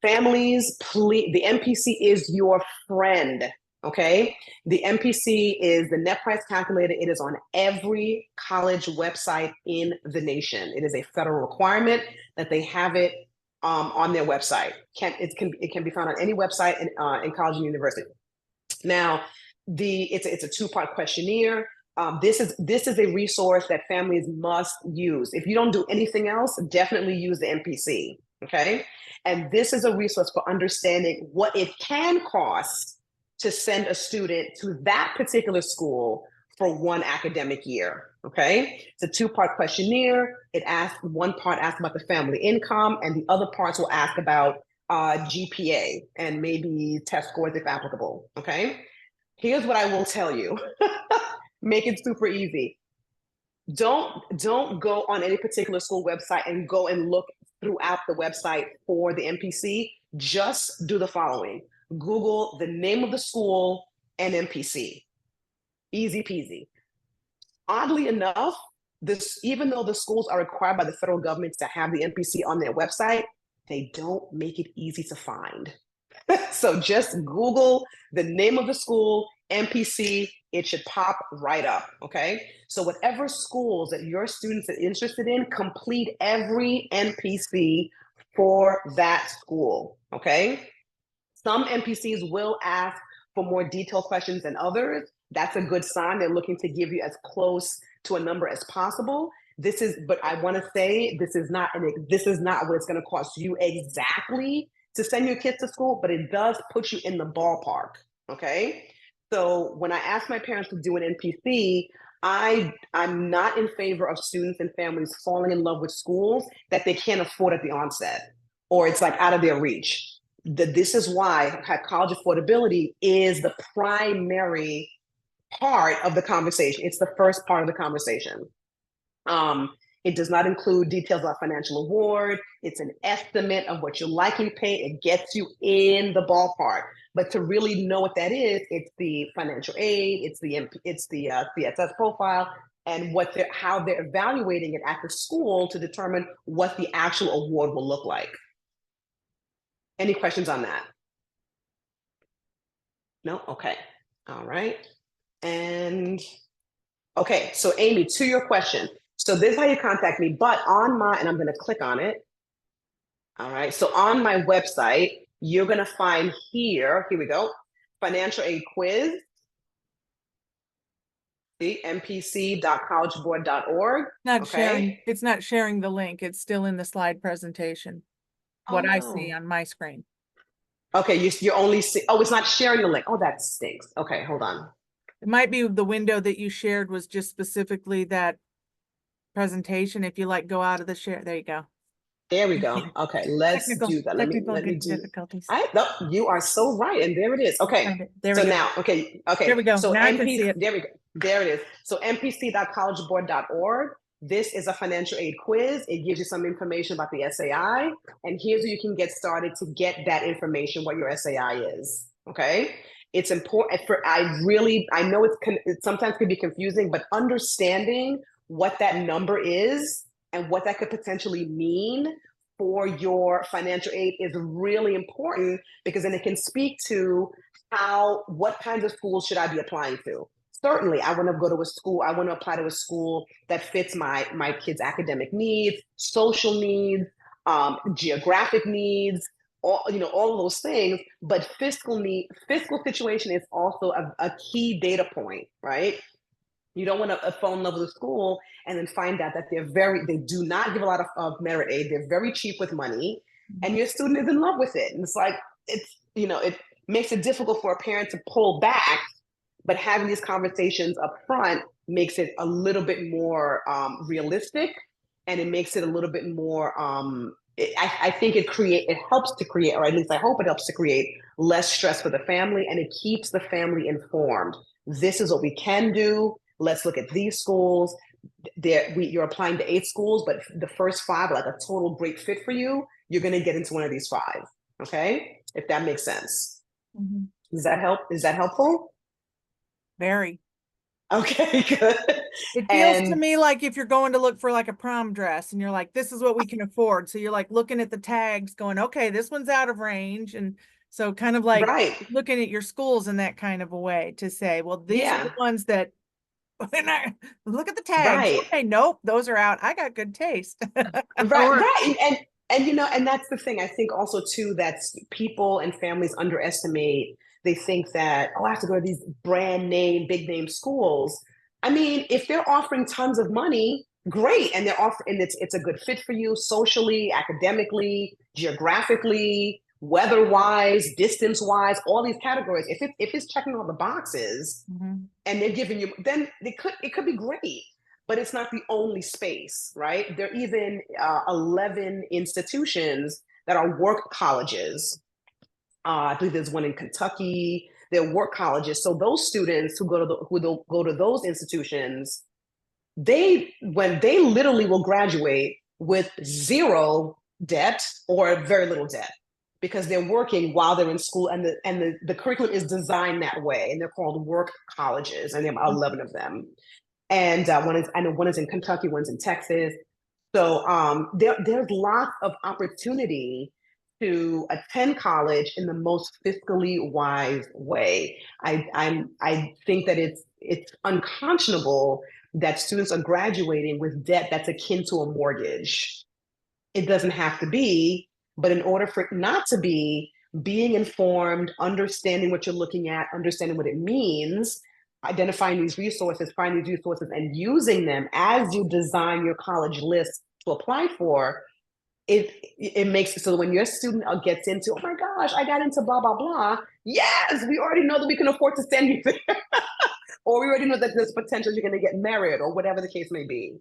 Families, please, the MPC is your friend. Okay, the MPC is the net price calculator. It is on every college website in the nation. It is a federal requirement that they have it on their website. It can be found on any website in college and university. Now, it's a 2-part questionnaire. This is a resource that families must use. If you don't do anything else, definitely use the MPC. Okay, and this is a resource for understanding what it can cost to send a student to that particular school for one academic year. Okay, it's a 2-part questionnaire. One part asks about the family income, and the other parts will ask about GPA and maybe test scores if applicable. Okay, here's what I will tell you. Make it super easy. Don't go on any particular school website and go and look throughout the website for the MPC. Just do the following. Google the name of the school and MPC. Easy peasy. Oddly enough, even though the schools are required by the federal government to have the MPC on their website, they don't make it easy to find. So just Google the name of the school, MPC, it should pop right up, okay? So whatever schools that your students are interested in, complete every MPC for that school, okay? Some MPCs will ask for more detailed questions than others. That's a good sign. They're looking to give you as close to a number as possible. But I want to say this is not what it's going to cost you exactly to send your kids to school, but it does put you in the ballpark. Okay. So when I ask my parents to do an NPC, I'm not in favor of students and families falling in love with schools that they can't afford at the onset, or it's like out of their reach. This is why college affordability is the primary part of the conversation. It's the first part of the conversation. It does not include details about financial award. It's an estimate of what you're likely to pay. It gets you in the ballpark. But to really know what that is, it's the financial aid, it's the CSS profile, and how they're evaluating it at the school to determine what the actual award will look like. Any questions on that? No? Okay. All right. And okay, so Amy, to your question. So this is how you contact me, but and I'm going to click on it. All right. So on my website, you're going to find here we go, financial aid quiz. See, mpc.collegeboard.org. It's not sharing the link. It's still in the slide presentation. What I see on my screen. Okay, you only see, it's not sharing the link. Oh, that stinks. Okay, hold on. It might be the window that you shared was just specifically that presentation. If you go out of the share, there you go. There we go. Okay, let's do that. Let me do difficulties. You are so right, and there it is. Okay, there we go. Now, okay. There we go. So now I can see it. There we go. There it is. So mpc.collegeboard.org. this is a financial aid quiz. It gives you some information about the SAI, and here's where you can get started to get that information, what your SAI is, okay? It's important I know it sometimes can be confusing, but understanding what that number is and what that could potentially mean for your financial aid is really important, because then it can speak to what kinds of schools should I be applying to. Certainly, I want to go to a school, I want to apply to a school that fits my kids' academic needs, social needs, geographic needs, all of those things. But fiscal situation is also a key data point, right? You don't want to fall in love with a school and then find out that they do not give a lot of merit aid. They're very cheap with money, and your student is in love with it. And it's like, it makes it difficult for a parent to pull back, but having these conversations up front makes it a little bit more realistic, and it makes it a little bit more, I think it helps to create, or at least I hope it helps to create less stress for the family, and it keeps the family informed. This is what we can do. Let's look at these schools. You're applying to 8 schools, but the first 5 are like a total great fit for you. You're going to get into one of these 5. Okay, if that makes sense. Mm-hmm. Does that help? Is that helpful? Very. Okay, good. It feels to me like if you're going to look for like a prom dress and you're like, this is what we can afford. So you're like looking at the tags going, okay, this one's out of range. And so kind of like looking at your schools in that kind of a way to say, well, these are the ones that look at the tags. Okay, nope, those are out. I got good taste. Right. And that's the thing. I think also too, that people and families underestimate. They think that, I have to go to these brand name, big name schools. I mean, if they're offering tons of money, great. And it's a good fit for you socially, academically, geographically, weather-wise, distance-wise, all these categories. If it's checking all the boxes, and they're giving you, then it could be great. But it's not the only space, right? There are even 11 institutions that are work colleges. I believe there's one in Kentucky. They're work colleges. So those students who go to those institutions, they literally will graduate with 0 debt or very little debt, because they're working while they're in school, and the curriculum is designed that way, and they're called work colleges, and there are 11 of them. And I know one is in Kentucky, one's in Texas. So there's lots of opportunity to attend college in the most fiscally wise way. I think that it's unconscionable that students are graduating with debt that's akin to a mortgage. It doesn't have to be, but in order for it not to be, being informed, understanding what you're looking at, understanding what it means, identifying these resources, finding these resources, and using them as you design your college list to apply for, it makes it so when your student gets into, oh my gosh, I got into blah, blah, blah. Yes, we already know that we can afford to send you there. Or we already know that there's potential you're going to get married, or whatever the case may be.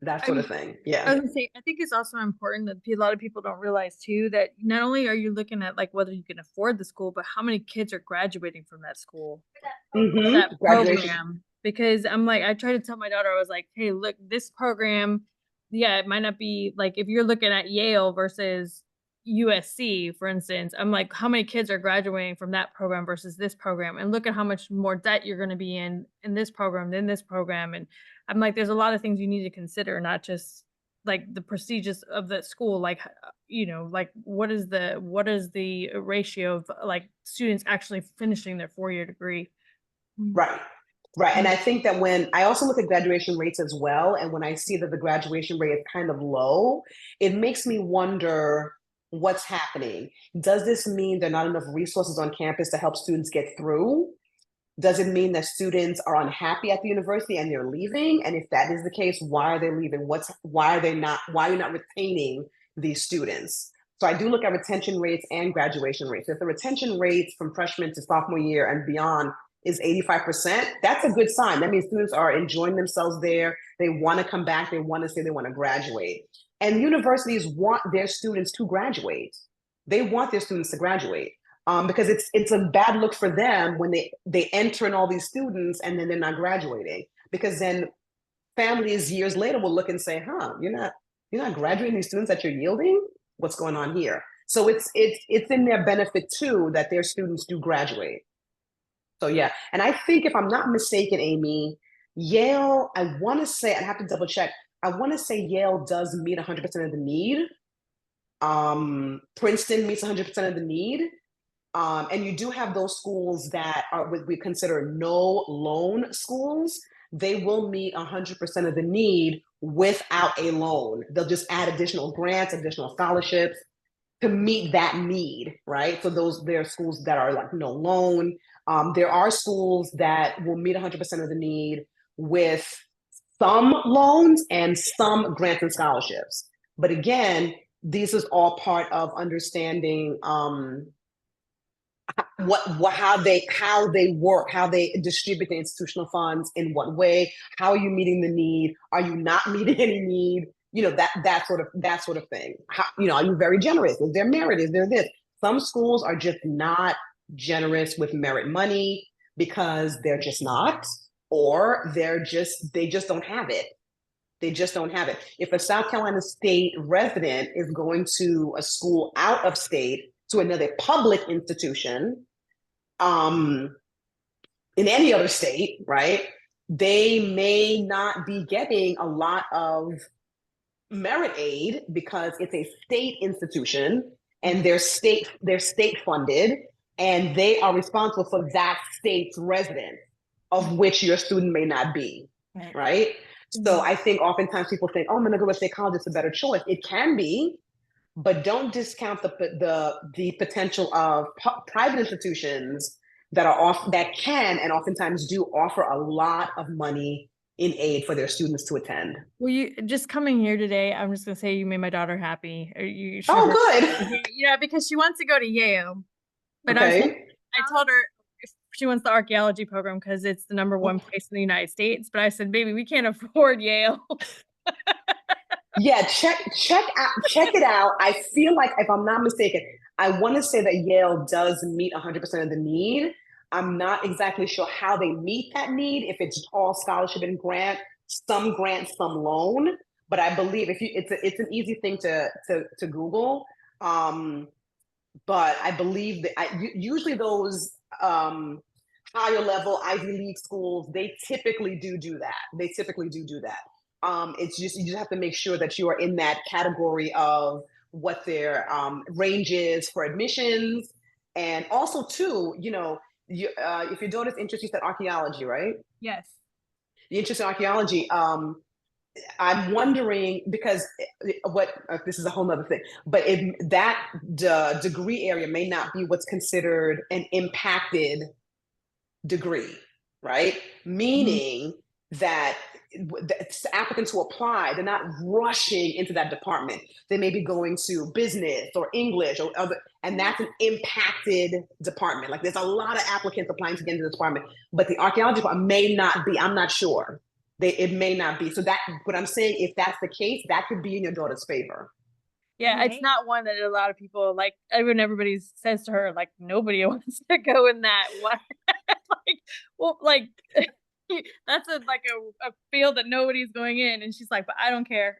That sort of thing. Yeah. I was gonna say, I think it's also important that a lot of people don't realize too, that not only are you looking at like whether you can afford the school, but how many kids are graduating from that school, that program. Because I'm like, I try to tell my daughter, I was like, hey, look, this program, it might not be like, if you're looking at Yale versus USC, for instance, I'm like, how many kids are graduating from that program versus this program? And look at how much more debt you're going to be in this program than this program. And I'm like, there's a lot of things you need to consider, not just like the prestigious of the school, like, like what is the ratio of like students actually finishing their 4-year degree. Right. And I think that when I also look at graduation rates as well, and when I see that the graduation rate is kind of low, it makes me wonder what's happening. Does this mean there are not enough resources on campus to help students get through? Does it mean that students are unhappy at the university and they're leaving? And if that is the case, why are they leaving? Why are you not retaining these students? So I do look at retention rates and graduation rates. If the retention rates from freshman to sophomore year and beyond is 85%, that's a good sign. That means students are enjoying themselves there. They want to come back. They want to say they want to graduate. And universities want their students to graduate. They want their students to graduate. Because it's a bad look for them when they enter in all these students and then they're not graduating. Because then families years later will look and say, huh, you're not graduating these students that you're yielding? What's going on here? So it's in their benefit too that their students do graduate. So yeah, and I think if I'm not mistaken, Amy, Yale, I want to say, I have to double check. I want to say Yale does meet 100% of the need. Princeton meets 100% of the need. And you do have those schools that are what we consider no loan schools. They will meet 100% of the need without a loan. They'll just add additional grants, additional scholarships to meet that need, right? So there are schools that are like no loan. There are schools that will meet 100% of the need with some loans and some grants and scholarships. But again, this is all part of understanding how they work, how they distribute the institutional funds, in what way, how are you meeting the need, are you not meeting any need, that sort of thing. How, are you very generous, is there merit, is there this? Some schools are just not generous with merit money because they're just not, or they just don't have it. They just don't have it. If a South Carolina State resident is going to a school out of state, to another public institution, in any other state, right? They may not be getting a lot of merit aid because it's a state institution and they're state funded, and they are responsible for that state's resident, of which your student may not be, right? So I think oftentimes people think, oh, I'm gonna go to state college, it's a better choice. It can be, but don't discount the potential of private institutions that can and oftentimes do offer a lot of money in aid for their students to attend. Well, you just coming here today, I'm just gonna say you made my daughter happy. You should good. Yeah, because she wants to go to Yale, but okay. I told her if she wants the archaeology program because it's the #1 place in the United States. But I said, baby, we can't afford Yale. Yeah, check it out. I feel like, if I'm not mistaken, I want to say that Yale does meet 100% of the need. I'm not exactly sure how they meet that need, if it's all scholarship and some grant, some loan. But I believe it's an easy thing to Google. But I believe that usually those higher level Ivy League schools, they typically do that. It's just, you just have to make sure that you are in that category of what their range is for admissions. And also too, if your daughter's interested, you said archaeology, right? Yes. The interest in archaeology, I'm wondering, because this is a whole nother thing, but that degree area may not be what's considered an impacted degree, right? Meaning that the applicants who apply, they're not rushing into that department. They may be going to business or English or other, and that's an impacted department. Like, there's a lot of applicants applying to get into the department, but the archaeology department may not be. I'm not sure. It may not be. So that, what I'm saying, if that's the case, that could be in your daughter's favor. Yeah, it's not one that a lot of people like. When everybody says to her, like, nobody wants to go in that one. That's a field that nobody's going in, and she's like, but I don't care.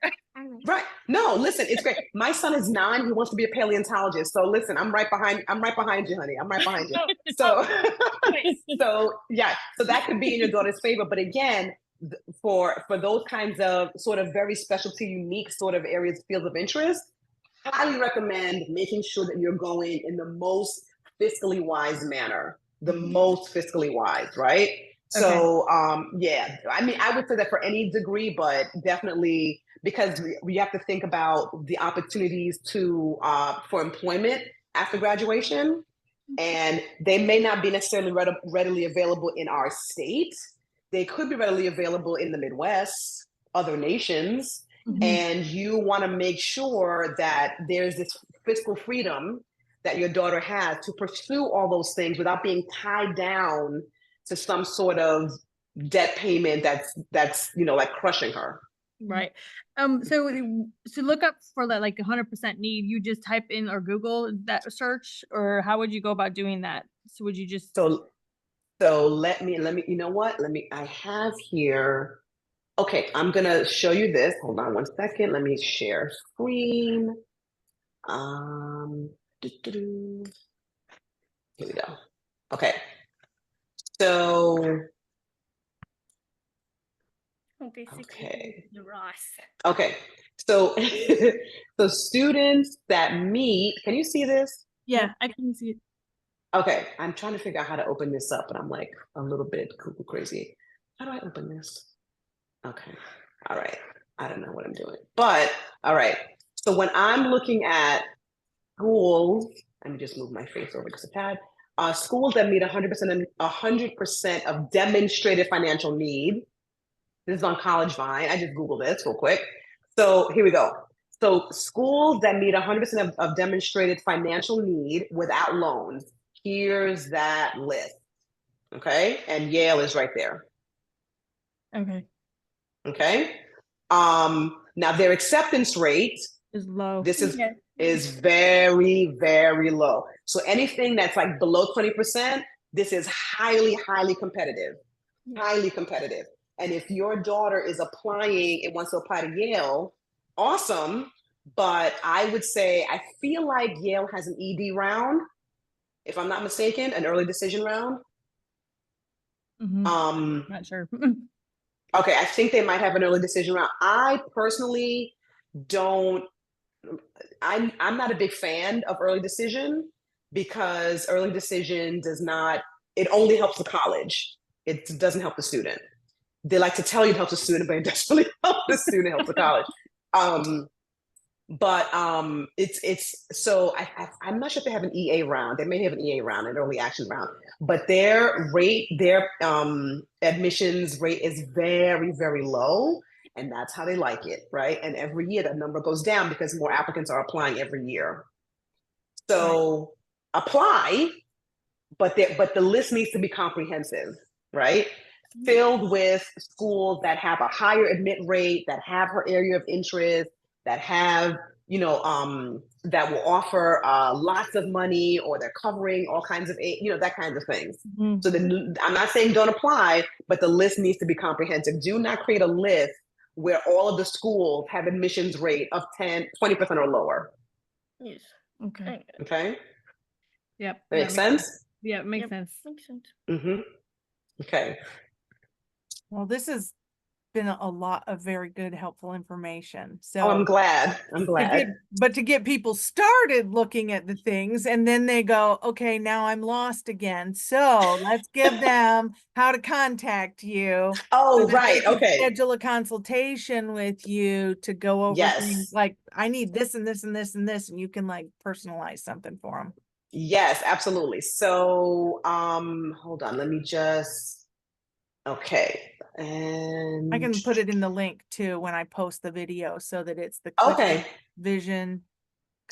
Right. No, listen, it's great. My son is 9. He wants to be a paleontologist. So listen, I'm right behind you, honey. I'm right behind you. So, so yeah, so that could be in your daughter's favor. But again, for those kinds of sort of very specialty, unique sort of areas, fields of interest, highly recommend making sure that you're going in the most fiscally wise manner, right? Okay. So, yeah, I mean, I would say that for any degree, but definitely because we have to think about the opportunities for employment after graduation, and they may not be necessarily readily available in our state. They could be readily available in the Midwest, other nations, and you want to make sure that there's this fiscal freedom that your daughter has to pursue all those things without being tied down to some sort of debt payment that's like crushing her. Right. So look up for that, like 100% need, you just type in or Google that search, or how would you go about doing that? So would you just so let me, you know what? I have here Okay, I'm gonna show you this. Hold on one second. Let me share screen. Doo-doo-doo. Here we go. Okay, so Oh, basically, okay. the Ross. Okay, so so students that meet, can you see this? Yeah, I can see it. Okay, I'm trying to figure out how to open this up, and I'm like a little bit cuckoo crazy. How do I open this? Okay, all right. I don't know what I'm doing, but all right. So when I'm looking at schools, let me just move my face over just a tad. Schools that meet 100% of demonstrated financial need. This is on College Vine. I just Googled this real quick. So here we go. So schools that meet 100% of demonstrated financial need without loans. Here's that list. Okay. And Yale is right there. Okay. Okay. Now their acceptance rate, Is low. this Yeah. is very, very low. So anything that's like below 20%, this is highly, highly competitive. Highly competitive. And if your daughter is applying and wants to apply to Yale, awesome. But I would say, I feel like Yale has an ED round, if I'm not mistaken, an early decision round. Not sure. Okay, I think they might have an early decision round. I personally don't, I'm not a big fan of early decision because early decision does not, it only helps the college. It doesn't help the student. They like to tell you it helps the student, but it doesn't really help the student, it helps the college. It's so I'm not sure if they have an EA round. They may have an EA round, an early action round, but their admissions rate is very, very low, and that's how they like it, right? And every year that number goes down because more applicants are applying every year. So apply, but the list needs to be comprehensive, right? Filled with schools that have a higher admit rate, that have her area of interest, that have, that will offer lots of money, or they're covering all kinds of, that kinds of things. So I'm not saying don't apply, but the list needs to be comprehensive. Do not create a list where all of the schools have admissions rate of 20% or lower. Yes. Okay. Okay. Yep. That makes sense? Yeah, it makes Yep. sense. Makes sense. Mm-hmm. Okay. Well, this has been a lot of very good, helpful information. So Oh, I'm glad. I'm glad. but to get people started looking at the things, and then they go, okay, now I'm lost again. So let's give them how to contact you. Oh, so that they right. can Okay. schedule a consultation with you to go over Yes. things like, I need this and this and this and this, and you can like personalize something for them. Yes, absolutely. So, hold on. Let me just. Okay. And I can put it in the link too when I post the video so that it's the okay. vision.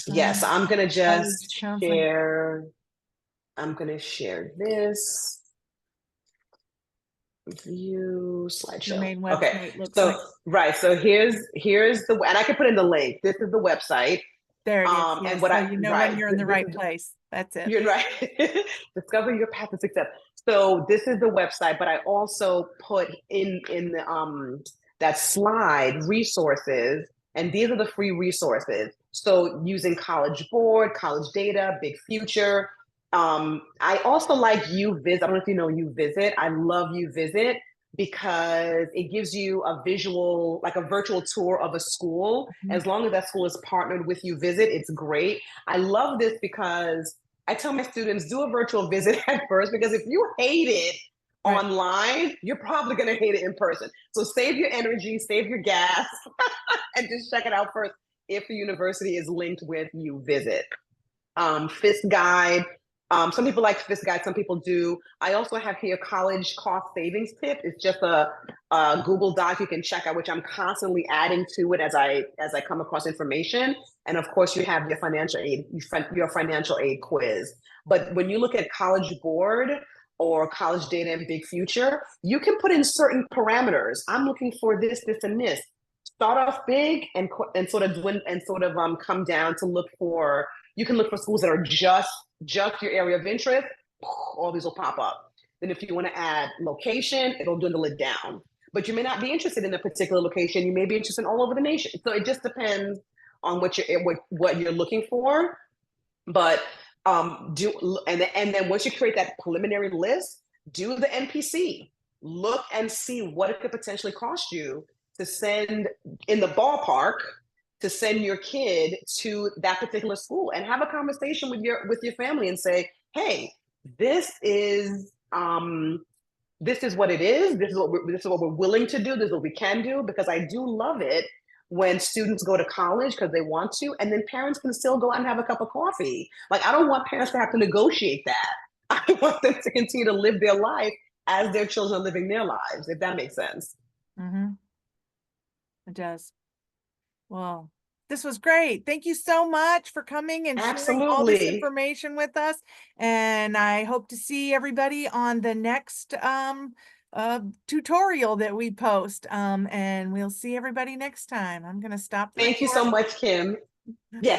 Yes, I'm gonna just counseling. share. I'm gonna share this view slideshow. Your main Okay. website looks So like. right. So here's the, and I can put in the link. This is the website. There it is. And Yes. what So I you know right. when you're in the This right is- place. That's it. You're right. Discover your path to success. So this is the website, but I also put in the that slide resources, and these are the free resources. So using College Board, College Data, Big Future. I also like UVisit. I don't know if you know UVisit. I love UVisit because it gives you a visual, like a virtual tour of a school. As long as that school is partnered with UVisit, it's great. I love this because I tell my students, do a virtual visit at first, because if you hate it online, you're probably going to hate it in person. So save your energy, save your gas, and just check it out first if the university is linked with UVisit. FIST Guide. Some people like FIST Guide, some people do. I also have here college cost savings tip. It's just a Google Doc you can check out, which I'm constantly adding to it as I come across information. And of course, you have your financial aid quiz. But when you look at College Board or College Data and Big Future, you can put in certain parameters. I'm looking for this, this, and this. Start off big and sort of come down to look for. You can look for schools that are just your area of interest. All these will pop up. Then if you want to add location, it'll dwindle it down. but you may not be interested in a particular location. You may be interested in all over the nation. So it just depends on what you're looking for. But and then once you create that preliminary list, do the NPC. Look and see what it could potentially cost you to send in the ballpark to send your kid to that particular school, and have a conversation with your family and say, hey, this is what it is. This is what we're willing to do. This is what we can do, because I do love it when students go to college because they want to, and then parents can still go out and have a cup of coffee. Like, I don't want parents to have to negotiate that. I want them to continue to live their life as their children are living their lives, if that makes sense. Mm-hmm. It does. Well, this was great. Thank you so much for coming and sharing all this Absolutely. information with us. And I hope to see everybody on the next tutorial that we post. And we'll see everybody next time. I'm going to stop the Thank you so recording. much, Kim. Yes.